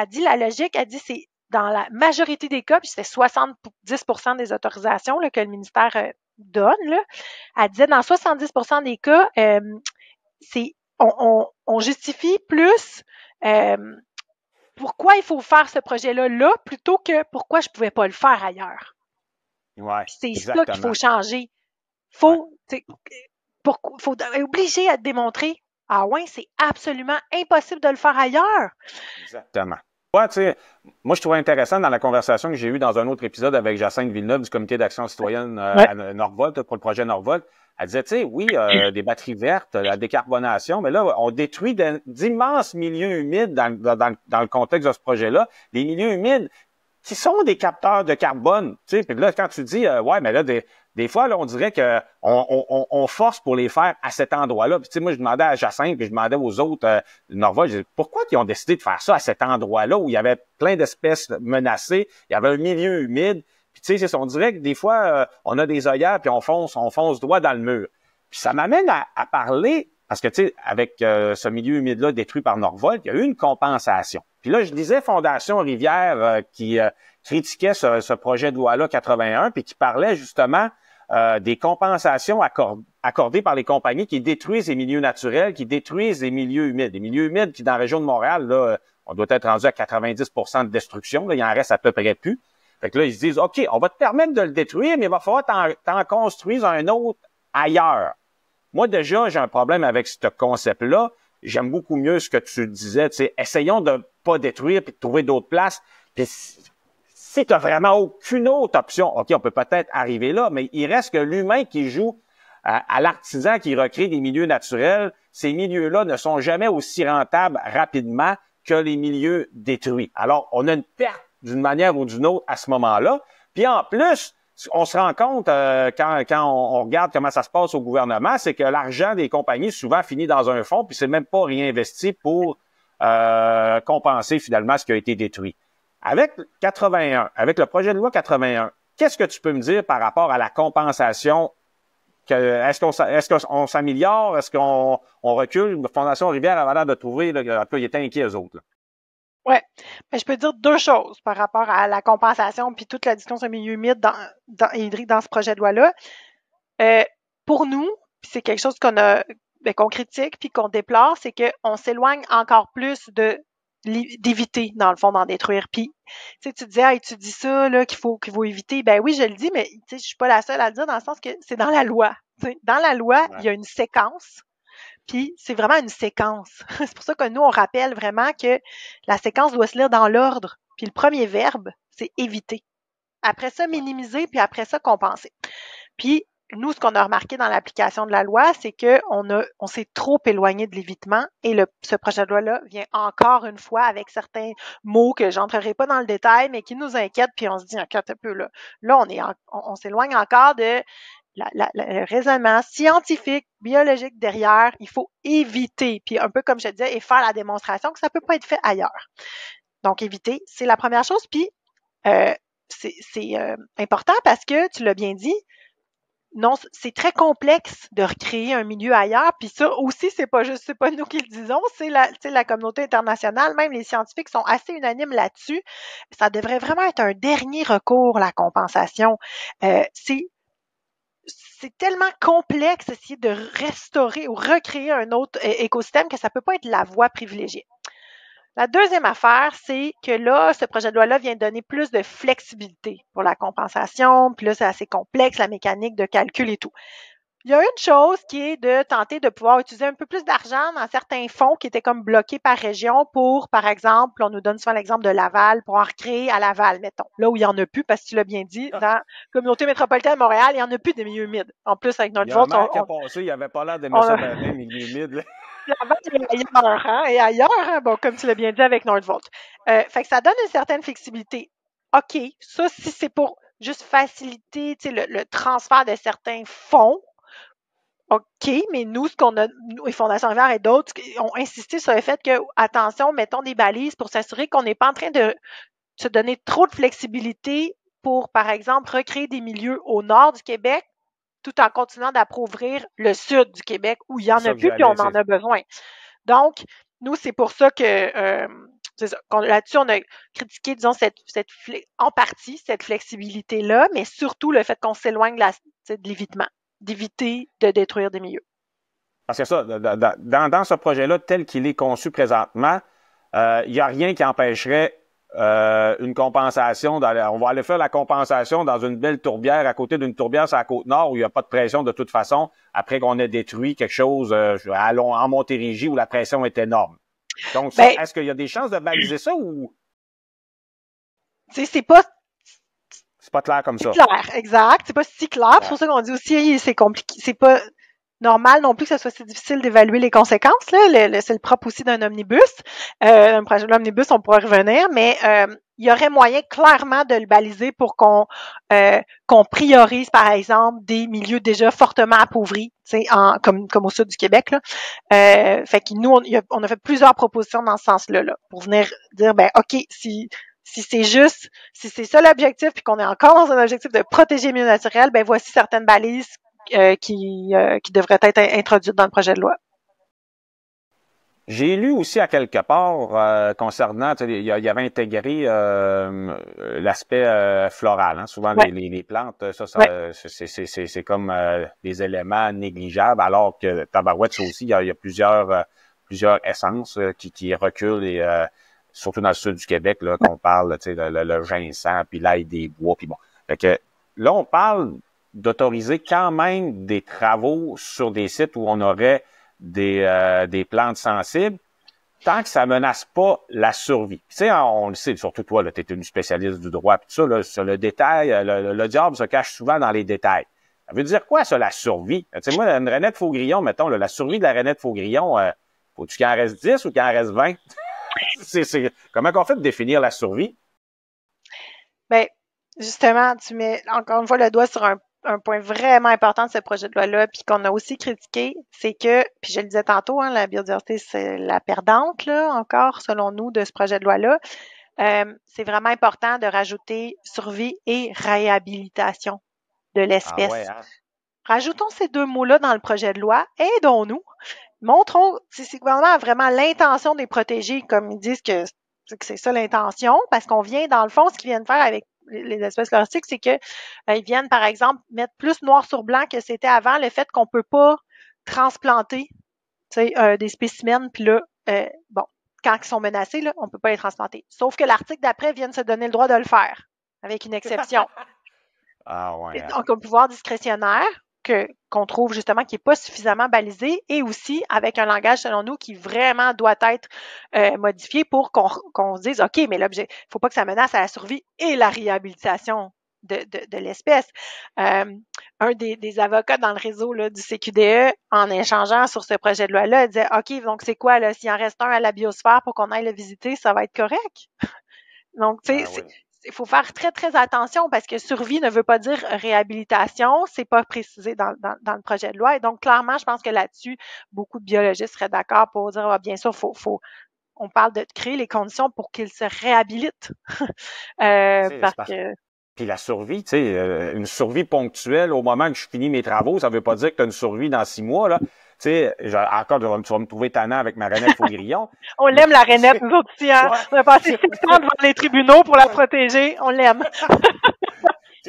dit la logique, elle dit c'est dans la majorité des cas, puis c'est 70% des autorisations là, que le ministère donne, là, elle disait dans 70% des cas, c'est on justifie plus pourquoi il faut faire ce projet-là là plutôt que pourquoi je pouvais pas le faire ailleurs. Ouais, c'est ça qu'il faut changer. Faut être obligé à te démontrer ah ouais, c'est absolument impossible de le faire ailleurs. Exactement. Ouais, tu sais, moi, je trouvais intéressant dans la conversation que j'ai eue dans un autre épisode avec Jacinthe Villeneuve du Comité d'action citoyenne Ouais. à Norvolt, pour le projet Norvolt. Elle disait, tu sais, oui, des batteries vertes, la décarbonation, mais là, on détruit d'immenses milieux humides dans le contexte de ce projet-là. Les milieux humides qui sont des capteurs de carbone. Tu sais, puis là, quand tu dis, ouais, mais là, des fois, là, on dirait que on force pour les faire à cet endroit-là. Puis, tu sais, moi, je demandais à Jacinthe, puis je demandais aux autres de Norvolt, je disais, pourquoi ils ont décidé de faire ça à cet endroit-là où il y avait plein d'espèces menacées, il y avait un milieu humide. Puis, tu sais, on dirait que des fois, on a des œillères, puis on fonce droit dans le mur. Puis, ça m'amène à parler, parce que, tu sais, avec ce milieu humide-là détruit par Norvolt, il y a eu une compensation. Puis là, je disais Fondation Rivière qui critiquait ce projet de loi-là 81, puis qui parlait justement des compensations accordées par les compagnies qui détruisent les milieux naturels, qui détruisent les milieux humides. Les milieux humides qui, dans la région de Montréal, là, on doit être rendu à 90% de destruction. Là, il en reste à peu près plus. Fait que là, ils se disent, OK, on va te permettre de le détruire, mais il va falloir t'en construire un autre ailleurs. Moi, déjà, j'ai un problème avec ce concept-là. J'aime beaucoup mieux ce que tu disais, tu sais, essayons de pas détruire puis de trouver d'autres places. Puis si tu n'as vraiment aucune autre option, OK, on peut peut-être arriver là, mais il reste que l'humain qui joue à l'artisan qui recrée des milieux naturels, ces milieux-là ne sont jamais aussi rentables rapidement que les milieux détruits. Alors, on a une perte d'une manière ou d'une autre à ce moment-là. Puis en plus, on se rend compte quand on regarde comment ça se passe au gouvernement, c'est que l'argent des compagnies souvent finit dans un fonds, puis c'est même pas réinvesti pour compenser finalement ce qui a été détruit. Avec 81, avec le projet de loi 81, qu'est-ce que tu peux me dire par rapport à la compensation? Est-ce qu'on s'améliore? Est-ce qu'on recule? La Fondation Rivière avait l'air de trouver, là, en tout cas, ils étaient inquiets, eux autres. Là. Ouais. Mais je peux dire deux choses par rapport à la compensation puis toute la discussion sur le milieu humide hydrique dans ce projet de loi-là. Pour nous, puis c'est quelque chose qu'on critique puis qu'on déplore, c'est qu'on s'éloigne encore plus d'éviter, dans le fond, d'en détruire. Puis, tu sais, tu disais, hey, tu dis ça, là, qu'il faut éviter. Ben oui, je le dis, mais tu sais, je suis pas la seule à le dire dans le sens que c'est dans la loi. T'sais, dans la loi, il y a une séquence. Puis c'est vraiment une séquence. C'est pour ça que nous, on rappelle vraiment que la séquence doit se lire dans l'ordre. Puis le premier verbe, c'est éviter. Après ça, minimiser, puis après ça, compenser. Puis nous, ce qu'on a remarqué dans l'application de la loi, c'est qu'on s'est trop éloigné de l'évitement et ce projet de loi-là vient encore une fois avec certains mots que j'entrerai pas dans le détail, mais qui nous inquiètent, puis on se dit, un peu là. Là, on s'éloigne encore de le raisonnement scientifique, biologique derrière. Il faut éviter, puis un peu comme je te disais, et faire la démonstration que ça peut pas être fait ailleurs. Donc, éviter, c'est la première chose. Puis, c'est important parce que, tu l'as bien dit, non, c'est très complexe de recréer un milieu ailleurs. Puis ça aussi, c'est pas nous qui le disons, c'est la communauté internationale, même les scientifiques sont assez unanimes là-dessus. Ça devrait vraiment être un dernier recours, la compensation. C'est tellement complexe d'essayer de restaurer ou recréer un autre écosystème que ça peut pas être la voie privilégiée. La deuxième affaire, c'est que là, ce projet de loi-là vient donner plus de flexibilité pour la compensation, puis là, c'est assez complexe, la mécanique de calcul et tout. Il y a une chose qui est de tenter de pouvoir utiliser un peu plus d'argent dans certains fonds qui étaient comme bloqués par région pour, par exemple, on nous donne souvent l'exemple de Laval, pour en recréer à Laval, mettons, là où il n'y en a plus, parce que tu l'as bien dit, dans la communauté métropolitaine de Montréal, il n'y en a plus de milieux humides. En plus, avec notre vote, il y a un maire qui a passé, il avait pas l'air d'aimer ça bien, milieu humide. Laval et ailleurs, hein, bon, comme tu l'as bien dit avec Nordvolt. Fait que ça donne une certaine flexibilité. OK, ça, si c'est pour juste faciliter le transfert de certains fonds, OK, mais nous, nous, les Fondations Rivière et d'autres, ont insisté sur le fait que, attention, mettons des balises pour s'assurer qu'on n'est pas en train de se donner trop de flexibilité pour, par exemple, recréer des milieux au nord du Québec, tout en continuant d'appauvrir le sud du Québec où il n'y en a plus puis on en a besoin. Donc, nous, c'est pour ça que là-dessus, on a critiqué, disons, en partie cette flexibilité-là, mais surtout le fait qu'on s'éloigne de l'évitement, d'éviter de détruire des milieux. Parce que ça, dans ce projet-là, tel qu'il est conçu présentement, il n'y a rien qui empêcherait une compensation. On va aller faire la compensation dans une belle tourbière, à côté d'une tourbière sur la Côte-Nord où il n'y a pas de pression de toute façon, après qu'on ait détruit quelque chose en Montérégie où la pression est énorme. Donc, est-ce qu'il y a des chances de baliser ça ou... Tu sais, c'est pas clair comme ça. clair, exact. C'est pas si clair. C'est pour ça qu'on dit aussi, c'est compliqué. C'est pas normal non plus que ce soit si difficile d'évaluer les conséquences. Là. C'est le propre aussi d'un omnibus. Un projet de l'omnibus, on pourra revenir, mais il y aurait moyen clairement de le baliser pour qu'on priorise, par exemple, des milieux déjà fortement appauvris, comme au sud du Québec. Là. Fait que nous, on a fait plusieurs propositions dans ce sens-là, pour venir dire, ben OK, si c'est ça l'objectif, puis qu'on est encore dans un objectif de protéger le milieu naturel, ben voici certaines balises qui devraient être introduites dans le projet de loi. J'ai lu aussi à quelque part concernant, il y avait intégré l'aspect floral. Hein. Souvent, les plantes, c'est comme des éléments négligeables, alors que tabarouette, ça aussi, il y a plusieurs essences qui reculent et surtout dans le sud du Québec, là, qu'on parle, le ginseng, puis l'ail des bois, puis bon. Fait que là, on parle d'autoriser quand même des travaux sur des sites où on aurait des plantes sensibles, tant que ça menace pas la survie. Tu sais, on le sait, surtout toi, tu es une spécialiste du droit, puis tout ça, là, sur le détail, le diable se cache souvent dans les détails. Ça veut dire quoi, ça, la survie? Tu sais, moi, une rainette faux-grillon, mettons, là, la survie de la rainette faux-grillon, faut-tu qu'il en reste 10 ou qu'il en reste 20? Comment qu'on fait de définir la survie? Ben, justement, tu mets encore une fois le doigt sur un point vraiment important de ce projet de loi-là, puis qu'on a aussi critiqué, c'est que, puis je le disais tantôt, hein, la biodiversité, c'est la perdante, là, encore, selon nous, de ce projet de loi-là. C'est vraiment important de rajouter survie et réhabilitation de l'espèce. Ah ouais, hein? Rajoutons ces deux mots-là dans le projet de loi, aidons-nous, montrons si le gouvernement a vraiment l'intention de les protéger, comme ils disent que c'est ça l'intention, parce qu'on vient, dans le fond, ce qu'ils viennent faire avec les espèces floristiques, c'est que ils viennent, par exemple, mettre plus noir sur blanc que c'était avant le fait qu'on peut pas transplanter des spécimens, puis là, bon, quand ils sont menacés, là, on peut pas les transplanter. Sauf que l'article d'après vient de se donner le droit de le faire, avec une exception. Ah ouais. Donc, un pouvoir discrétionnaire qu'on trouve justement qui n'est pas suffisamment balisé et aussi avec un langage, selon nous, qui vraiment doit être modifié pour qu'on se dise, OK, mais l'objet, il ne faut pas que ça menace à la survie et la réhabilitation de l'espèce. Un des avocats dans le réseau là, du CQDE, en échangeant sur ce projet de loi-là, disait, OK, donc c'est quoi, là, s'il en reste un à la biosphère pour qu'on aille le visiter, ça va être correct? Donc, tu sais, il faut faire très, très attention parce que survie ne veut pas dire réhabilitation. C'est pas précisé dans le projet de loi. Et donc, clairement, je pense que là-dessus, beaucoup de biologistes seraient d'accord pour dire, bien sûr, on parle de créer les conditions pour qu'ils se réhabilitent. Puis la survie, tu sais, une survie ponctuelle au moment que je finis mes travaux, ça veut pas dire que tu as une survie dans 6 mois, là. Tu sais, encore, tu vas me trouver tannant avec ma rainette faux-grillon. On l'aime, la rainette, nous autres aussi, hein? On a passé 6 ans devant les tribunaux pour la protéger. On l'aime.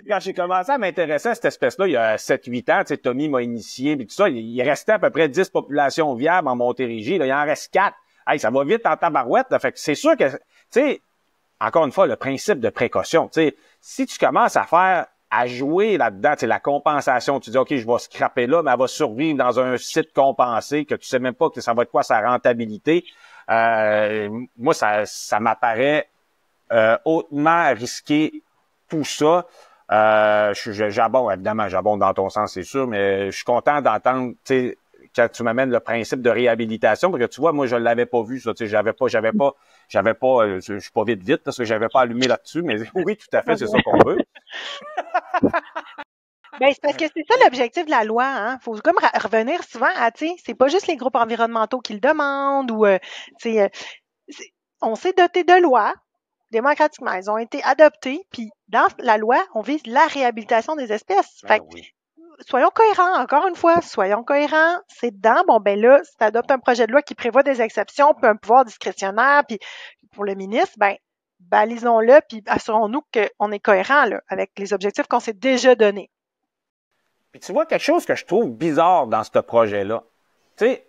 Quand j'ai commencé à m'intéresser à cette espèce-là, il y a 7-8 ans, tu sais, Tommy m'a initié, puis tout ça, il restait à peu près 10 populations viables en Montérégie. Là, il en reste 4. Hey, ça va vite en tabarouette. Là, fait que c'est sûr que, tu sais, encore une fois, le principe de précaution. Tu sais, si tu commences à jouer là-dedans, tu sais, la compensation, tu dis, OK, je vais scraper là, mais elle va survivre dans un site compensé que tu sais même pas que ça va être quoi sa rentabilité. Moi, ça m'apparaît hautement risqué tout ça. Évidemment, j'abonde dans ton sens, c'est sûr, mais je suis content d'entendre, tu sais, quand tu m'amènes le principe de réhabilitation, parce que tu vois, moi, je l'avais pas vu, ça, tu sais, j'avais pas, je suis pas vite, parce que j'avais pas allumé là-dessus, mais oui, tout à fait, c'est ça qu'on veut. Ben, c'est parce que c'est ça l'objectif de la loi, hein. Faut comme revenir souvent à, tu sais, c'est pas juste les groupes environnementaux qui le demandent ou, tu sais, on s'est doté de lois démocratiquement. Elles ont été adoptées, puis dans la loi, on vise la réhabilitation des espèces. Fait que, soyons cohérents, encore une fois, soyons cohérents, c'est dedans. Bon, ben là, si tu adoptes un projet de loi qui prévoit des exceptions, puis un pouvoir discrétionnaire, puis pour le ministre, ben, balisons-le, puis assurons-nous qu'on est cohérent là, avec les objectifs qu'on s'est déjà donnés. Puis tu vois, quelque chose que je trouve bizarre dans ce projet-là, tu sais,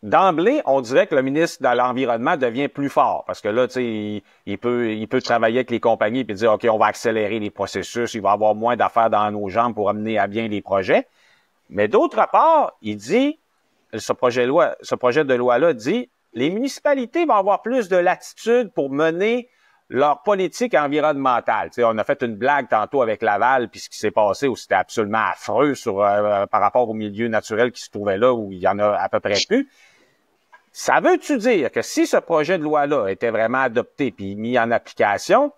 d'emblée, on dirait que le ministre de l'Environnement devient plus fort parce que là, tu sais, il peut travailler avec les compagnies et dire, OK, on va accélérer les processus, il va avoir moins d'affaires dans nos jambes pour amener à bien les projets. Mais d'autre part, il dit, ce projet de loi-là dit, les municipalités vont avoir plus de latitude pour mener leur politique environnementale. Tu sais, on a fait une blague tantôt avec Laval, puis ce qui s'est passé, où c'était absolument affreux par rapport au milieu naturel qui se trouvait là, où il y en a à peu près plus. Ça veut-tu dire que si ce projet de loi-là était vraiment adopté puis mis en application,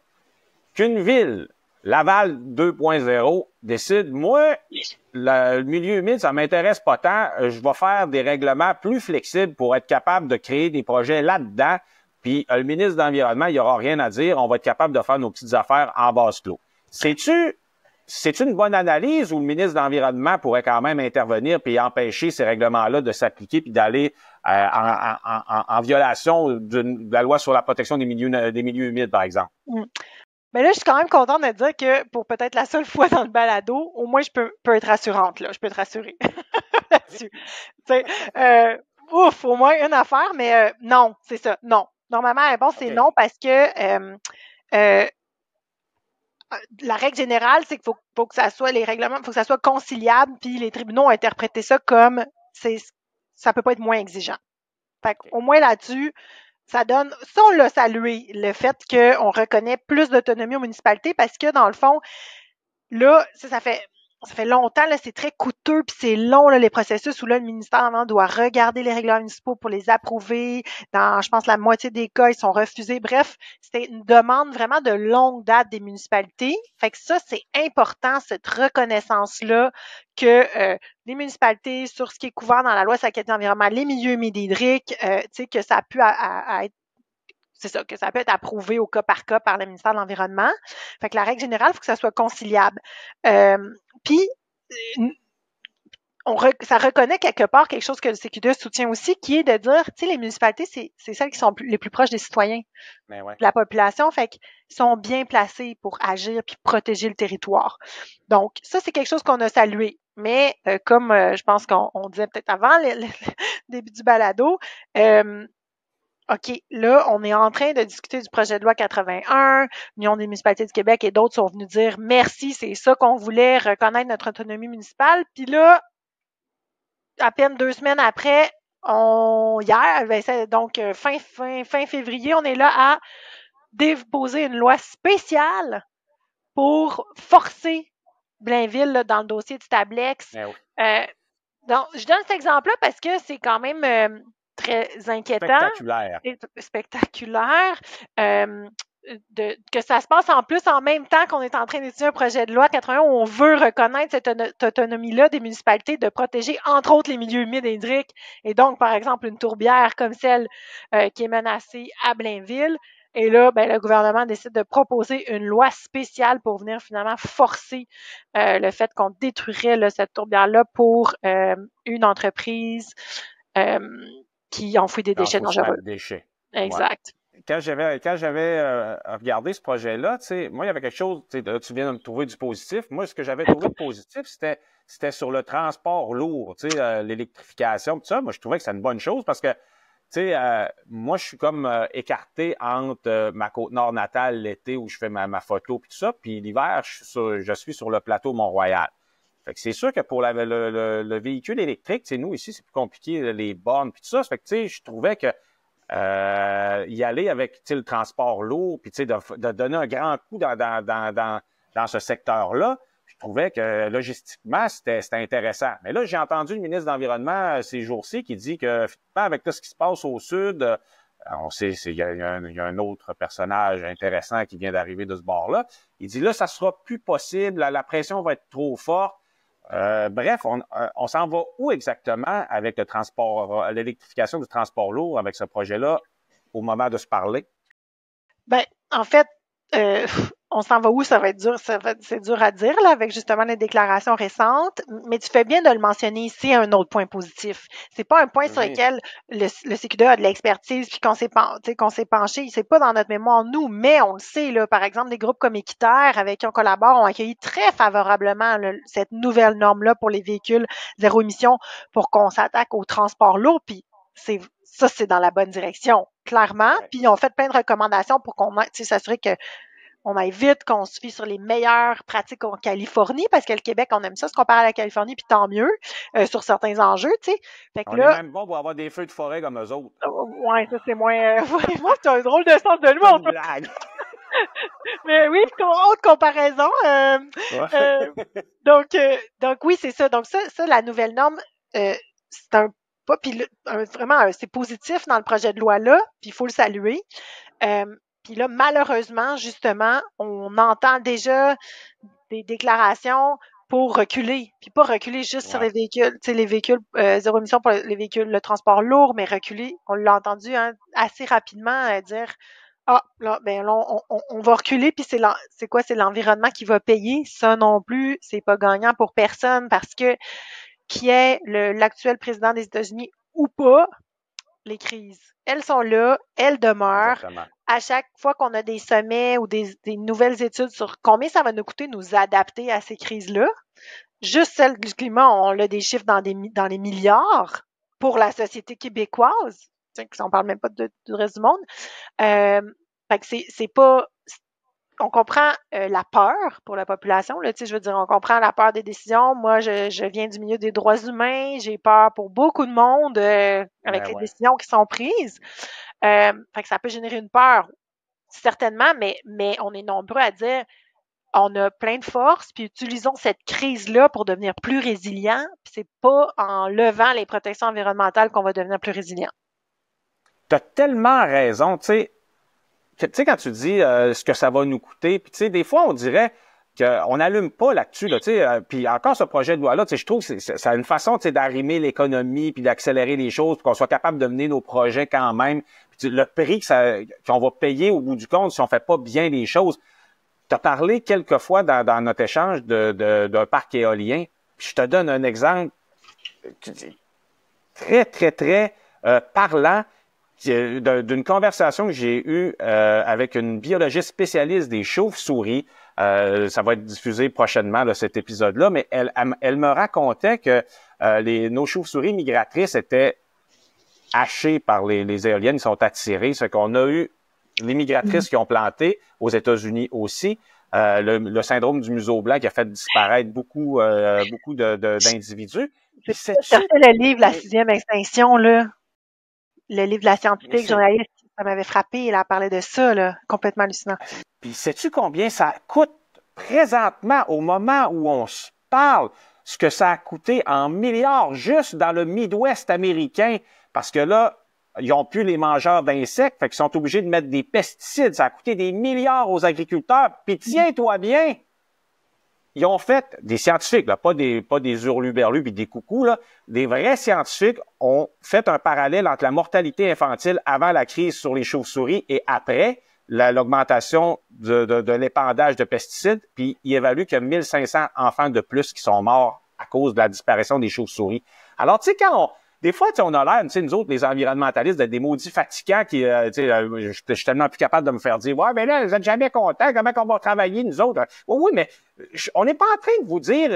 qu'une ville, Laval 2.0, décide, moi, le milieu humide, ça m'intéresse pas tant, je vais faire des règlements plus flexibles pour être capable de créer des projets là-dedans, puis le ministre de l'Environnement, il n'y aura rien à dire, on va être capable de faire nos petites affaires en vase clos. C'est une bonne analyse où le ministre de l'Environnement pourrait quand même intervenir puis empêcher ces règlements-là de s'appliquer puis d'aller en violation de la loi sur la protection des milieux humides, par exemple? Mais là, je suis quand même contente de dire que pour peut-être la seule fois dans le balado, au moins, je peux être rassurante, là. Je peux te rassurer là-dessus. Ouf, au moins une affaire, mais non, c'est ça, non. Normalement, la réponse, c'est non parce que la règle générale, c'est qu'il faut que ça soit les règlements, faut que ça soit conciliable, puis les tribunaux ont interprété ça comme ça peut pas être moins exigeant. Fait qu'au moins là-dessus, ça donne, ça on l'a salué, le fait qu'on reconnaît plus d'autonomie aux municipalités parce que dans le fond, là, ça fait longtemps, là, c'est très coûteux, puis c'est long, là, les processus où là, le ministère doit regarder les règlements municipaux pour les approuver. Dans, je pense, la moitié des cas, ils sont refusés. Bref, c'était une demande vraiment de longue date des municipalités. Fait que ça, c'est important, cette reconnaissance-là, que les municipalités, sur ce qui est couvert dans la loi sur la qualité de l'environnement, les milieux humides et hydriques, tu sais, que ça a pu être c'est ça, que ça peut être approuvé au cas par cas par le ministère de l'Environnement. Fait que la règle générale, il faut que ça soit conciliable. Puis, ça reconnaît quelque part quelque chose que le CQDE soutient aussi, qui est de dire, tu sais, les municipalités, c'est celles qui sont les plus proches des citoyens, de la population, fait qu'ils sont bien placés pour agir puis protéger le territoire. Donc, ça, c'est quelque chose qu'on a salué. Mais comme je pense qu'on disait peut-être avant le début du balado, OK, là, on est en train de discuter du projet de loi 81. L'Union des municipalités du Québec et d'autres sont venus dire merci, c'est ça qu'on voulait, reconnaître notre autonomie municipale. Puis là, à peine 2 semaines après, donc fin février, on est là à déposer une loi spéciale pour forcer Blainville là, dans le dossier du Tablex. Donc, je donne cet exemple-là parce que c'est quand même très inquiétant. Spectaculaire. Que ça se passe en plus en même temps qu'on est en train d'étudier un projet de loi 81 où on veut reconnaître cette autonomie-là des municipalités de protéger, entre autres, les milieux humides et hydriques. Et donc, par exemple, une tourbière comme celle qui est menacée à Blainville. Et là, ben, le gouvernement décide de proposer une loi spéciale pour venir finalement forcer le fait qu'on détruirait là, cette tourbière-là pour une entreprise qui enfouit des déchets dangereux. Exact. Ouais. Quand j'avais regardé ce projet-là, tu sais, moi, il y avait quelque chose, tu sais, là, tu viens de me trouver du positif. Moi, ce que j'avais trouvé de positif, c'était sur le transport lourd, tu sais, l'électrification, tout ça. Moi, je trouvais que c'était une bonne chose parce que tu sais, moi, je suis comme écarté entre ma Côte-Nord natale l'été où je fais ma photo puis tout ça, puis l'hiver, je suis sur le plateau Mont-Royal. Fait que c'est sûr que pour le véhicule électrique, tu sais, nous, ici, c'est plus compliqué, les bornes puis tout ça. Fait que, tu sais, je trouvais que y aller avec, tu sais, le transport lourd puis, tu sais, de donner un grand coup dans ce secteur-là, je trouvais que logistiquement, c'était intéressant. Mais là, j'ai entendu le ministre de l'Environnement ces jours-ci qui dit que, avec tout ce qui se passe au sud, on sait, il y a un autre personnage intéressant qui vient d'arriver de ce bord-là. Il dit là, ça sera plus possible, la pression va être trop forte. Bref, on s'en va où exactement avec le transport, l'électrification du transport lourd avec ce projet-là au moment de se parler? Ben, en fait, on s'en va où? Ça va être dur, c'est dur à dire, là, avec justement les déclarations récentes, mais tu fais bien de le mentionner ici, un autre point positif. C'est pas un point sur lequel le CQDE a de l'expertise puis qu'on s'est penché, c'est pas dans notre mémoire, nous, mais on le sait, là, par exemple, des groupes comme Équiterre, avec qui on collabore, ont accueilli très favorablement cette nouvelle norme-là pour les véhicules zéro émission pour qu'on s'attaque au transport lourd, puis c'est dans la bonne direction, clairement. Puis ils ont fait plein de recommandations pour qu'on s'assurer qu'on aille vite, qu'on se fie sur les meilleures pratiques en Californie, parce que le Québec, on aime ça se comparer à la Californie, puis tant mieux, sur certains enjeux, tu sais. Fait que on là, est même bon pour avoir des feux de forêt comme eux autres. Ouais, ça c'est moins... Moi, tu as un drôle de sens de l'humour. Mais oui, autre comparaison. Euh, donc oui, c'est ça. Donc ça, la nouvelle norme, c'est un pas, puis vraiment, c'est positif dans le projet de loi-là, puis il faut le saluer. Euh, puis là, malheureusement, justement, on entend déjà des déclarations pour reculer, puis pas reculer juste sur Ouais, les véhicules, tu sais, les véhicules zéro émission pour les véhicules, le transport lourd, mais reculer, on l'a entendu hein, assez rapidement dire ah, là, ben là, on va reculer, puis c'est quoi? C'est l'environnement qui va payer. Ça non plus, c'est pas gagnant pour personne parce que qui est l'actuel président des États-Unis ou pas, les crises, elles sont là, elles demeurent. exactement. À chaque fois qu'on a des sommets ou des nouvelles études sur combien ça va nous coûter nous adapter à ces crises-là, juste celle du climat, on a des chiffres dans les milliards pour la société québécoise. On parle même pas du reste du monde. Fait que c'est pas. On comprend la peur pour la population. Là, je veux dire, on comprend la peur des décisions. Moi, je viens du milieu des droits humains. J'ai peur pour beaucoup de monde avec Ben les ouais. décisions qui sont prises. Fait que ça peut générer une peur, certainement, mais on est nombreux à dire on a plein de force, puis utilisons cette crise-là pour devenir plus résilient. Puis c'est pas en levant les protections environnementales qu'on va devenir plus résilient. Tu as tellement raison, tu sais, quand tu dis ce que ça va nous coûter, puis tu sais, des fois, on dirait qu'on n'allume pas là-dessus, là, tu sais, puis encore ce projet de loi-là, tu sais, je trouve que ça a une façon, tu sais, d'arrimer l'économie, puis d'accélérer les choses, puis qu'on soit capable de mener nos projets quand même. Puis le prix qu'on va payer au bout du compte si on fait pas bien les choses. Tu as parlé quelques fois dans notre échange d'un parc éolien, puis je te donne un exemple très, très, très parlant d'une conversation que j'ai eue avec une biologiste spécialiste des chauves-souris. Ça va être diffusé prochainement, là, cet épisode-là, mais elle me racontait que nos chauves-souris migratrices étaient hachées par les éoliennes, ils sont attirés. C'est qu'on a eu les migratrices qui ont planté aux États-Unis aussi. Le syndrome du museau blanc qui a fait disparaître beaucoup d'individus. Je Sais-tu? cherchais le livre La sixième extinction, là. Le livre de la scientifique journaliste, ça m'avait frappé. Elle parlait de ça, là. Complètement hallucinant. Puis sais-tu combien ça coûte présentement, au moment où on se parle, ce que ça a coûté en milliards juste dans le Midwest américain? Parce que là, ils n'ont plus les mangeurs d'insectes, fait qu'ils sont obligés de mettre des pesticides. Ça a coûté des milliards aux agriculteurs. Puis tiens-toi bien, ils ont fait, des scientifiques, là, pas des hurluberlus puis des coucous, là, des vrais scientifiques ont fait un parallèle entre la mortalité infantile avant la crise sur les chauves-souris et après l'augmentation de l'épandage de pesticides, puis ils évaluent qu'il y a 1500 enfants de plus qui sont morts à cause de la disparition des chauves-souris. Alors, tu sais, des fois, on a l'air, tu sais, nous autres, les environnementalistes, d'être des maudits fatigants qui, je suis tellement plus capable de me faire dire, ouais, mais là, vous êtes jamais contents, comment on va travailler, nous autres? Oui, mais on n'est pas en train de vous dire,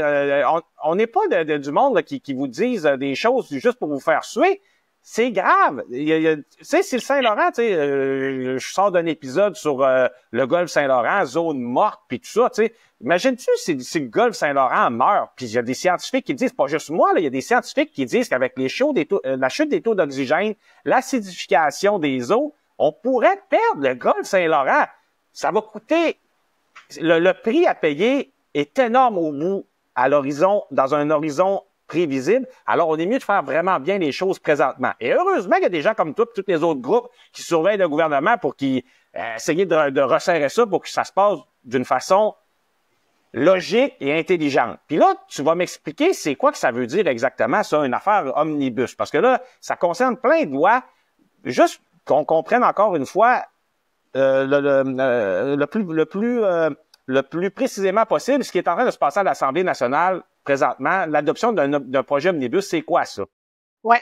on n'est pas du monde là, qui vous dise des choses juste pour vous faire suer. C'est grave. Tu sais, c'est le Saint-Laurent, tu sais, je sors d'un épisode sur le golfe Saint-Laurent, zone morte, puis tout ça, tu sais. Imagines-tu si le golfe Saint-Laurent meurt, puis il y a des scientifiques qui disent, pas juste moi, là, il y a des scientifiques qui disent qu'avec la chute des taux d'oxygène, l'acidification des eaux, on pourrait perdre le golfe Saint-Laurent. Ça va coûter, le prix à payer est énorme à l'horizon, dans un horizon prévisible. Alors, on est mieux de faire vraiment bien les choses présentement. Et heureusement qu'il y a des gens comme toi et tous les autres groupes qui surveillent le gouvernement pour qu'ils essayent de resserrer ça pour que ça se passe d'une façon logique et intelligente. Puis là, tu vas m'expliquer c'est quoi que ça veut dire exactement, ça, une affaire omnibus. Parce que là, ça concerne plein de lois. Juste qu'on comprenne encore une fois le plus précisément possible ce qui est en train de se passer à l'Assemblée nationale présentement. L'adoption d'un projet omnibus, c'est quoi ça? Ouais.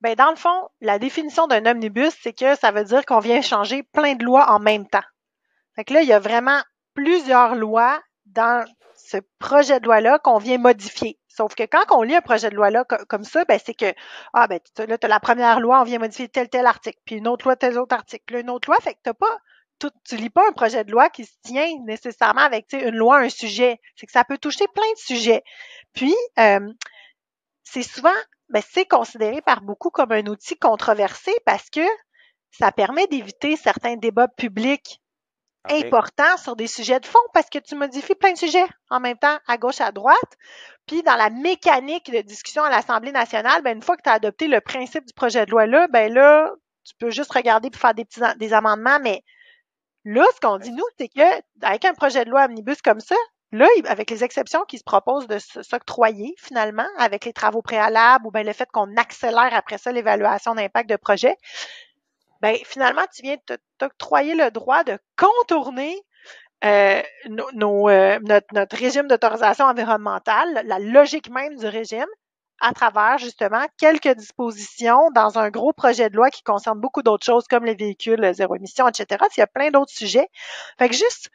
Ben, dans le fond, la définition d'un omnibus, c'est que ça veut dire qu'on vient changer plein de lois en même temps. Fait que là, il y a vraiment plusieurs lois dans ce projet de loi-là qu'on vient modifier. Sauf que quand on lit un projet de loi-là comme ça, ben c'est que, là, tu as la première loi, on vient modifier tel article, puis une autre loi, tel autre article, puis une autre loi, fait que tu lis pas un projet de loi qui se tient nécessairement avec, une loi, un sujet. C'est que ça peut toucher plein de sujets. Puis, c'est souvent, c'est considéré par beaucoup comme un outil controversé parce que ça permet d'éviter certains débats publics OK. important sur des sujets de fond parce que tu modifies plein de sujets en même temps, à gauche, à droite. Puis dans la mécanique de discussion à l'Assemblée nationale, ben, une fois que tu as adopté le principe du projet de loi-là, ben là, tu peux juste regarder pour faire des amendements, mais là, ce qu'on dit, nous, c'est que avec un projet de loi omnibus comme ça, là, avec les exceptions qui se proposent de s'octroyer finalement, avec les travaux préalables ou bien le fait qu'on accélère après ça l'évaluation d'impact de projet, ben finalement, tu viens t'octroyer le droit de contourner notre régime d'autorisation environnementale, la logique même du régime, à travers justement quelques dispositions dans un gros projet de loi qui concerne beaucoup d'autres choses comme les véhicules zéro émission, etc. Il y a plein d'autres sujets. Fait que juste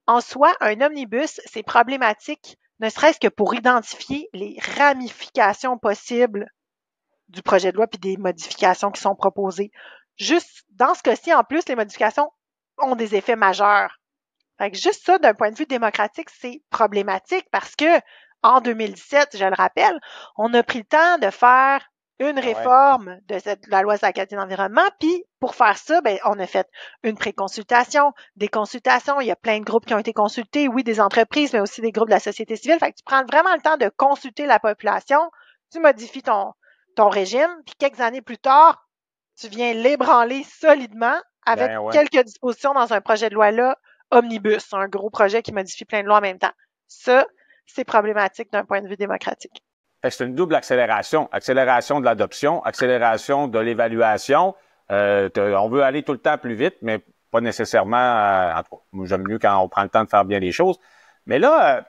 en soi, un omnibus, c'est problématique, ne serait-ce que pour identifier les ramifications possibles du projet de loi puis des modifications qui sont proposées. Juste dans ce cas-ci, en plus, les modifications ont des effets majeurs. Fait que juste ça, d'un point de vue démocratique, c'est problématique parce que en 2017, je le rappelle, on a pris le temps de faire une réforme de la loi sur la qualité de l'environnement, puis pour faire ça, ben, on a fait une préconsultation, des consultations, il y a plein de groupes qui ont été consultés, oui, des entreprises, mais aussi des groupes de la société civile. Fait que tu prends vraiment le temps de consulter la population, tu modifies ton régime, puis quelques années plus tard, tu viens l'ébranler solidement avec quelques dispositions dans un projet de loi-là omnibus, un gros projet qui modifie plein de lois en même temps. Ça, c'est problématique d'un point de vue démocratique. C'est une double accélération. Accélération de l'adoption, accélération de l'évaluation. On veut aller tout le temps plus vite, mais pas nécessairement... en tout cas, moi, j'aime mieux quand on prend le temps de faire bien les choses. Mais là,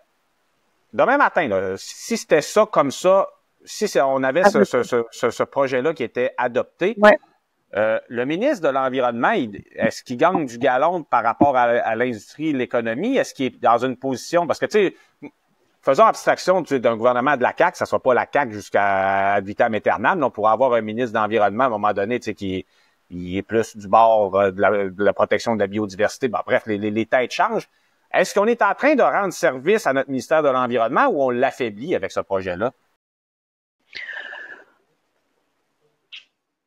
demain matin, là, si c'était ça comme ça, si on avait ce projet-là qui était adopté, le ministre de l'Environnement, est-ce qu'il gagne du galon par rapport à l'industrie, l'économie? Est-ce qu'il est dans une position... Parce que, tu sais, faisons abstraction d'un gouvernement de la CAQ, ça ne soit pas la CAQ jusqu'à ad vitam aeternam. On pourrait avoir un ministre de l'Environnement à un moment donné, tu sais, qui est plus du bord de la protection de la biodiversité. Bon, bref, les têtes changent. Est-ce qu'on est en train de rendre service à notre ministère de l'Environnement ou on l'affaiblit avec ce projet-là?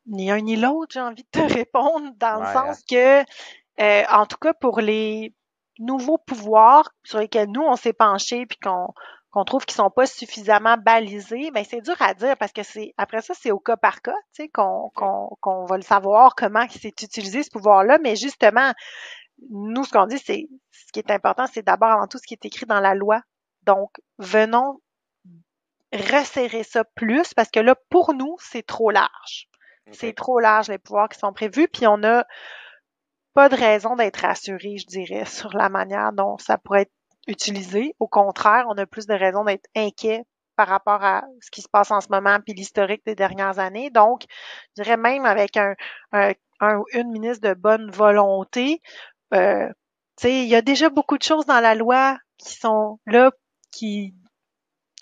Ni un ni l'autre, j'ai envie de te répondre, dans le sens que, en tout cas, pour les nouveaux pouvoirs sur lesquels nous, on s'est penchés puis qu'on trouve qu'ils sont pas suffisamment balisés, ben c'est dur à dire parce que après ça, c'est au cas par cas, tu sais, qu'on va le savoir comment c'est utilisé ce pouvoir-là, mais justement, nous, ce qu'on dit, c'est ce qui est important, c'est d'abord avant tout ce qui est écrit dans la loi. Donc, venons resserrer ça plus parce que là, pour nous, c'est trop large. C'est trop large, les pouvoirs qui sont prévus, puis on n'a pas de raison d'être rassuré, je dirais, sur la manière dont ça pourrait être utilisé. Au contraire, on a plus de raisons d'être inquiet par rapport à ce qui se passe en ce moment puis l'historique des dernières années. Donc, je dirais même avec une ministre de bonne volonté, tu sais, il y a déjà beaucoup de choses dans la loi qui sont là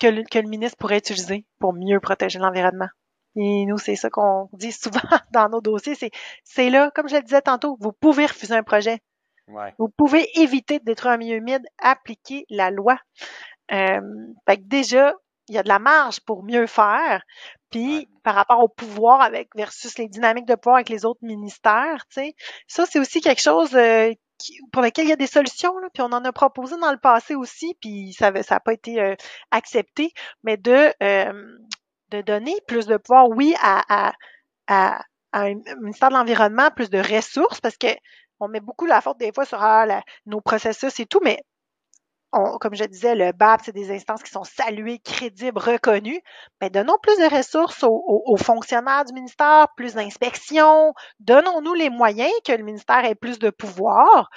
que le ministre pourrait utiliser pour mieux protéger l'environnement. Et nous, c'est ça qu'on dit souvent dans nos dossiers, c'est là, comme je le disais tantôt, vous pouvez refuser un projet. Vous pouvez éviter de détruire un milieu humide, appliquer la loi. Fait que déjà, il y a de la marge pour mieux faire. Puis, par rapport au pouvoir versus les dynamiques de pouvoir avec les autres ministères, tu sais, ça, c'est aussi quelque chose pour lequel il y a des solutions, là, puis on en a proposé dans le passé aussi, puis ça n'a pas été accepté, mais de donner plus de pouvoir, oui, à un ministère de l'Environnement, plus de ressources, parce que on met beaucoup la faute des fois sur nos processus et tout, mais comme je disais, le BAP, c'est des instances qui sont saluées, crédibles, reconnues. Mais donnons plus de ressources aux fonctionnaires du ministère, plus d'inspections. Donnons-nous les moyens que le ministère ait plus de pouvoir.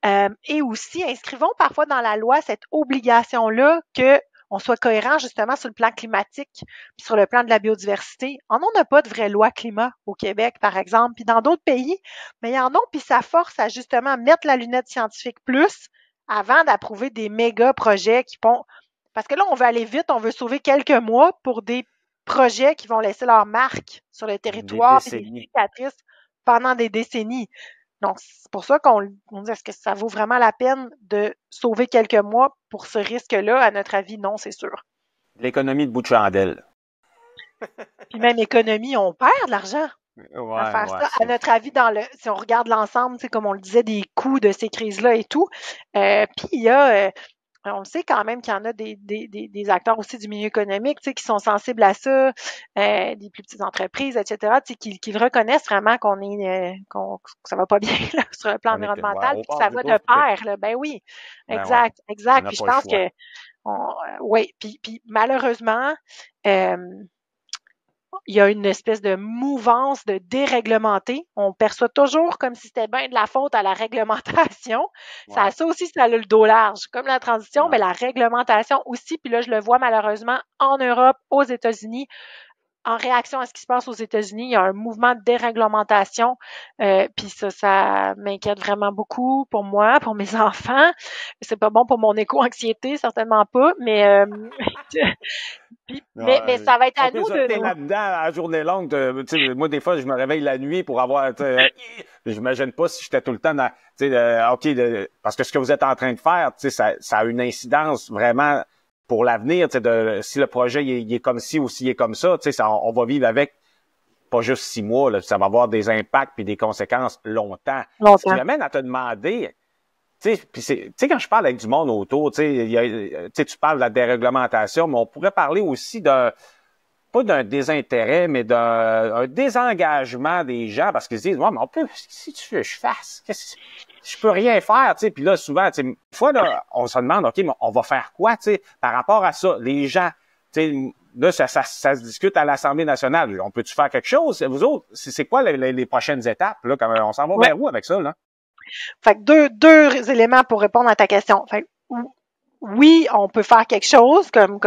Et aussi, inscrivons parfois dans la loi cette obligation-là qu'on soit cohérent justement sur le plan climatique, puis sur le plan de la biodiversité. On n'en a pas de vraie loi climat au Québec, par exemple, puis dans d'autres pays, mais il y en a, puis ça force à justement mettre la lunette scientifique plus avant d'approuver des méga projets qui font... Parce que là, on veut aller vite, on veut sauver quelques mois pour des projets qui vont laisser leur marque sur le territoire et des cicatrices pendant des décennies. Donc, c'est pour ça qu'on dit, est-ce que ça vaut vraiment la peine de sauver quelques mois pour ce risque-là? À notre avis, non, c'est sûr. L'économie de bout de chandelle. Puis même économie, on perd de l'argent. à Ouais, faire ouais, ça. À notre avis, si on regarde l'ensemble, comme on le disait, des coûts de ces crises-là et tout. Puis il y a, on le sait quand même qu'il y en a des acteurs aussi du milieu économique, qui sont sensibles à ça, des plus petites entreprises, etc., qui le reconnaissent vraiment que ça va pas bien là, sur le plan on est ouais, environnemental, au puis que bord ça du va de gouffre, puis pair, là. Ben oui, ben ouais, exact, on exact. n'a Puis je pas le pense choix. que oui, puis malheureusement, euh, il y a une espèce de mouvance de déréglementer. On perçoit toujours comme si c'était bien de la faute à la réglementation. Ouais, Ça aussi, ça a le dos large. Comme la transition, ouais. mais la réglementation aussi. Puis là, je le vois malheureusement en Europe, aux États-Unis, en réaction à ce qui se passe aux États-Unis, il y a un mouvement de déréglementation. Puis ça m'inquiète vraiment beaucoup pour moi, pour mes enfants. C'est pas bon pour mon éco-anxiété, certainement pas. Mais Ouais. ça va être Faut à que nous ça, de t'es nous. là-dedans à la journée longue. Moi, des fois, je me réveille la nuit pour avoir. J'imagine pas si j'étais tout le temps dans. OK, parce que ce que vous êtes en train de faire, ça a une incidence vraiment pour l'avenir. Si le projet il est comme ci ou s'il est comme ça, on va vivre avec pas juste 6 mois. Là, ça va avoir des impacts puis des conséquences longtemps. Ce qui Longtemps. m'amène à te demander. Quand je parle avec du monde autour, tu parles de la déréglementation, mais on pourrait parler aussi pas d'un désintérêt, mais d'un désengagement des gens, parce qu'ils se disent, ouais, mais si tu veux que je fasse, je peux rien faire, tu sais. Puis là, souvent, une fois, là, on se demande, OK, mais on va faire quoi, par rapport à ça? Les gens, là, ça se discute à l'Assemblée nationale. On peut-tu faire quelque chose? Vous autres, c'est quoi les prochaines étapes, là? On s'en va Ouais. vers où avec ça, là? Fait que deux éléments pour répondre à ta question. Fait que, oui, on peut faire quelque chose comme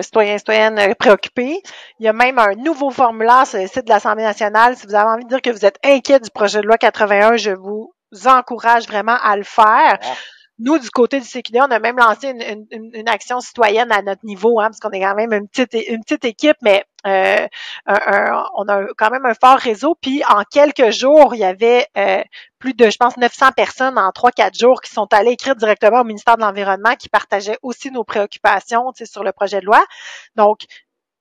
citoyenne préoccupé. Il y a même un nouveau formulaire sur le site de l'Assemblée nationale. Si vous avez envie de dire que vous êtes inquiet du projet de loi 81, je vous encourage vraiment à le faire. Ouais. Nous, du côté du CQD, on a même lancé une action citoyenne à notre niveau, parce qu'on est quand même une petite équipe, mais on a quand même un fort réseau. Puis en quelques jours, il y avait plus de, je pense, 900 personnes en 3-4 jours qui sont allées écrire directement au ministère de l'Environnement, qui partageaient aussi nos préoccupations sur le projet de loi. Donc,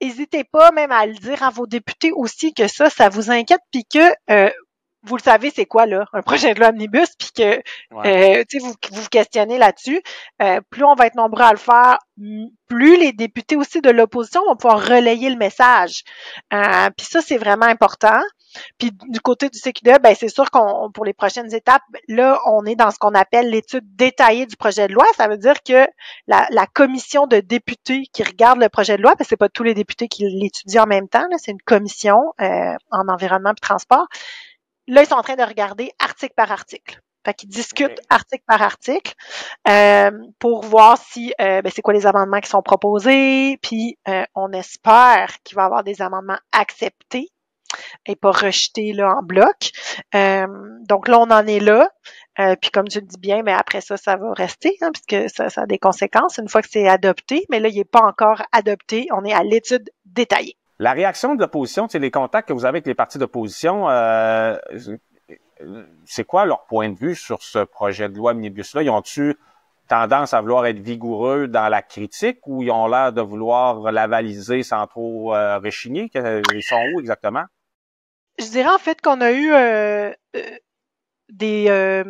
n'hésitez pas même à le dire à vos députés aussi que ça vous inquiète, puis que vous le savez, c'est quoi là, un projet de loi omnibus, puis que Ouais. vous questionnez là-dessus. Plus on va être nombreux à le faire, plus les députés aussi de l'opposition vont pouvoir relayer le message. Puis ça, c'est vraiment important. Puis du côté du CQDE, ben c'est sûr qu'on pour les prochaines étapes, là, on est dans ce qu'on appelle l'étude détaillée du projet de loi. Ça veut dire que la commission de députés qui regarde le projet de loi, parce que c'est pas tous les députés qui l'étudient en même temps, là, c'est une commission en environnement et transport. Là, ils sont en train de regarder article par article. Fait qu'ils discutent OK. article par article pour voir si c'est quoi les amendements qui sont proposés. Puis on espère qu'il va y avoir des amendements acceptés et pas rejetés là en bloc. Donc là, on en est là. Puis comme tu le dis bien, mais après ça, ça va rester, puisque ça a des conséquences une fois que c'est adopté. Mais là, il n'est pas encore adopté. On est à l'étude détaillée. La réaction de l'opposition, les contacts que vous avez avec les partis d'opposition, c'est quoi leur point de vue sur ce projet de loi omnibus-là? Ils ont-tu tendance à vouloir être vigoureux dans la critique ou ils ont l'air de vouloir l'avaliser sans trop rechigner? Ils sont où exactement? Je dirais en fait qu'on a eu des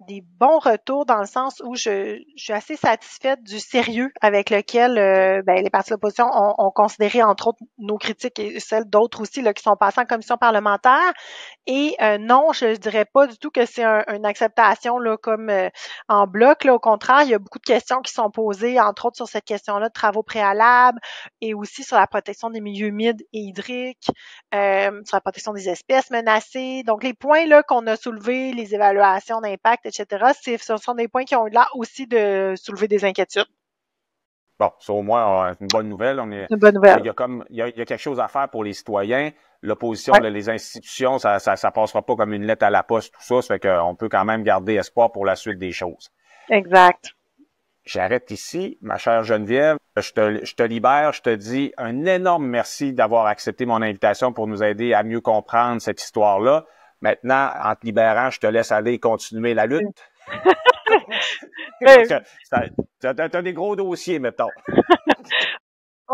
des bons retours dans le sens où je suis assez satisfaite du sérieux avec lequel OK. les partis de l'opposition ont considéré, entre autres, nos critiques et celles d'autres aussi là, qui sont passées en commission parlementaire. Et non, je dirais pas du tout que c'est une acceptation là, comme en bloc. Là. Au contraire, il y a beaucoup de questions qui sont posées, entre autres sur cette question-là de travaux préalables et aussi sur la protection des milieux humides et hydriques, sur la protection des espèces menacées. Donc, les points là qu'on a soulevés, les évaluations d'impact, etc., ce sont des points qui ont eu l'air aussi de soulever des inquiétudes. Bon, c'est au moins une bonne nouvelle. C'est une bonne nouvelle. Il y a quelque chose à faire pour les citoyens. L'opposition, Ouais. les institutions, ça passera pas comme une lettre à la poste, tout ça. Ça fait qu'on peut quand même garder espoir pour la suite des choses. Exact. J'arrête ici, ma chère Geneviève. Je te libère. Je te dis un énorme merci d'avoir accepté mon invitation pour nous aider à mieux comprendre cette histoire-là. Maintenant, en te libérant, je te laisse aller continuer la lutte. Parce que t'as des gros dossiers, mettons.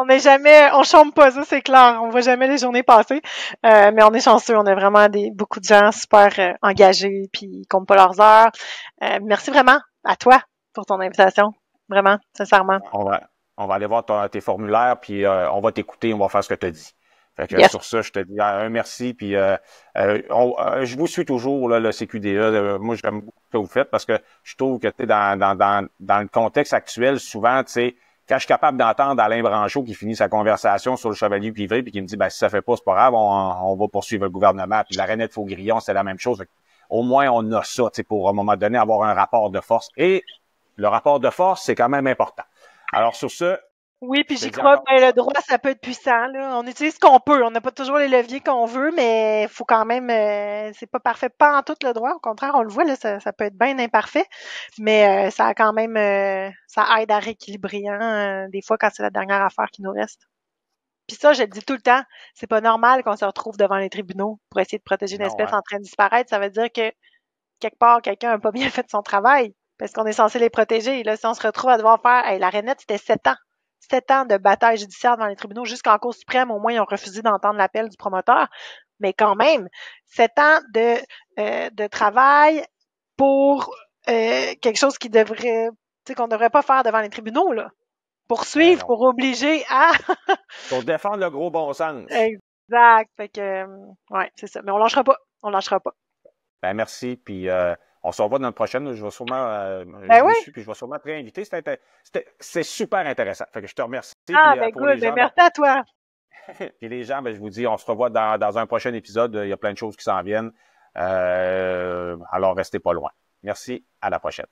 on chôme pas, ça c'est clair. On voit jamais les journées passer. Mais on est chanceux. On a vraiment beaucoup de gens super engagés puis ils comptent pas leurs heures. Merci vraiment à toi pour ton invitation. Vraiment, sincèrement. On va aller voir tes formulaires, puis on va t'écouter, on va faire ce que tu as dit. Fait que Yes. sur ça, je te dis un merci, puis je vous suis toujours, là, le CQDA. Moi, j'aime beaucoup ce que vous faites parce que je trouve que tu sais, dans le contexte actuel, souvent, tu sais, quand je suis capable d'entendre Alain Branchot qui finit sa conversation sur le chevalier privé, puis qui me dit ben si ça fait pas, c'est pas grave, on va poursuivre le gouvernement. Puis la Renette Faugrillon, c'est la même chose. Au moins, on a ça, tu sais, pour à un moment donné avoir un rapport de force. Et le rapport de force, c'est quand même important. Alors, sur ce, Oui, puis j'y crois, ben, le droit, ça peut être puissant, là. On utilise ce qu'on peut. On n'a pas toujours les leviers qu'on veut, mais il faut quand même, c'est pas parfait, pas en tout le droit. Au contraire, on le voit, là, ça peut être bien imparfait, mais ça a quand même, ça aide à rééquilibrer, hein, des fois quand c'est la dernière affaire qui nous reste. Puis ça, je le dis tout le temps, c'est pas normal qu'on se retrouve devant les tribunaux pour essayer de protéger une non, espèce hein? en train de disparaître. Ça veut dire que quelque part, quelqu'un n'a pas bien fait son travail parce qu'on est censé les protéger. Et là, si on se retrouve à devoir faire, hey, la Renette, c'était 7 ans. 7 ans de bataille judiciaire devant les tribunaux jusqu'en Cour suprême. Au moins, ils ont refusé d'entendre l'appel du promoteur. Mais quand même, 7 ans de travail pour quelque chose qui devrait, tu sais, qu'on devrait pas faire devant les tribunaux, là. Ben Poursuivre non. pour obliger à. Pour défendre le gros bon sens. Exact. Fait que, ouais, c'est ça. Mais on lâchera pas. On lâchera pas. Ben merci, puis on se revoit dans le prochain. Je vais sûrement, Ben je vous oui. suis, puis je vais sûrement te réinviter. C'est super intéressant. Fait que je te remercie. Ah, Puis ben pour les good. Ben gens, ben, merci à toi. puis les gens, ben, je vous dis, on se revoit dans un prochain épisode. Il y a plein de choses qui s'en viennent. Alors restez pas loin. Merci. À la prochaine.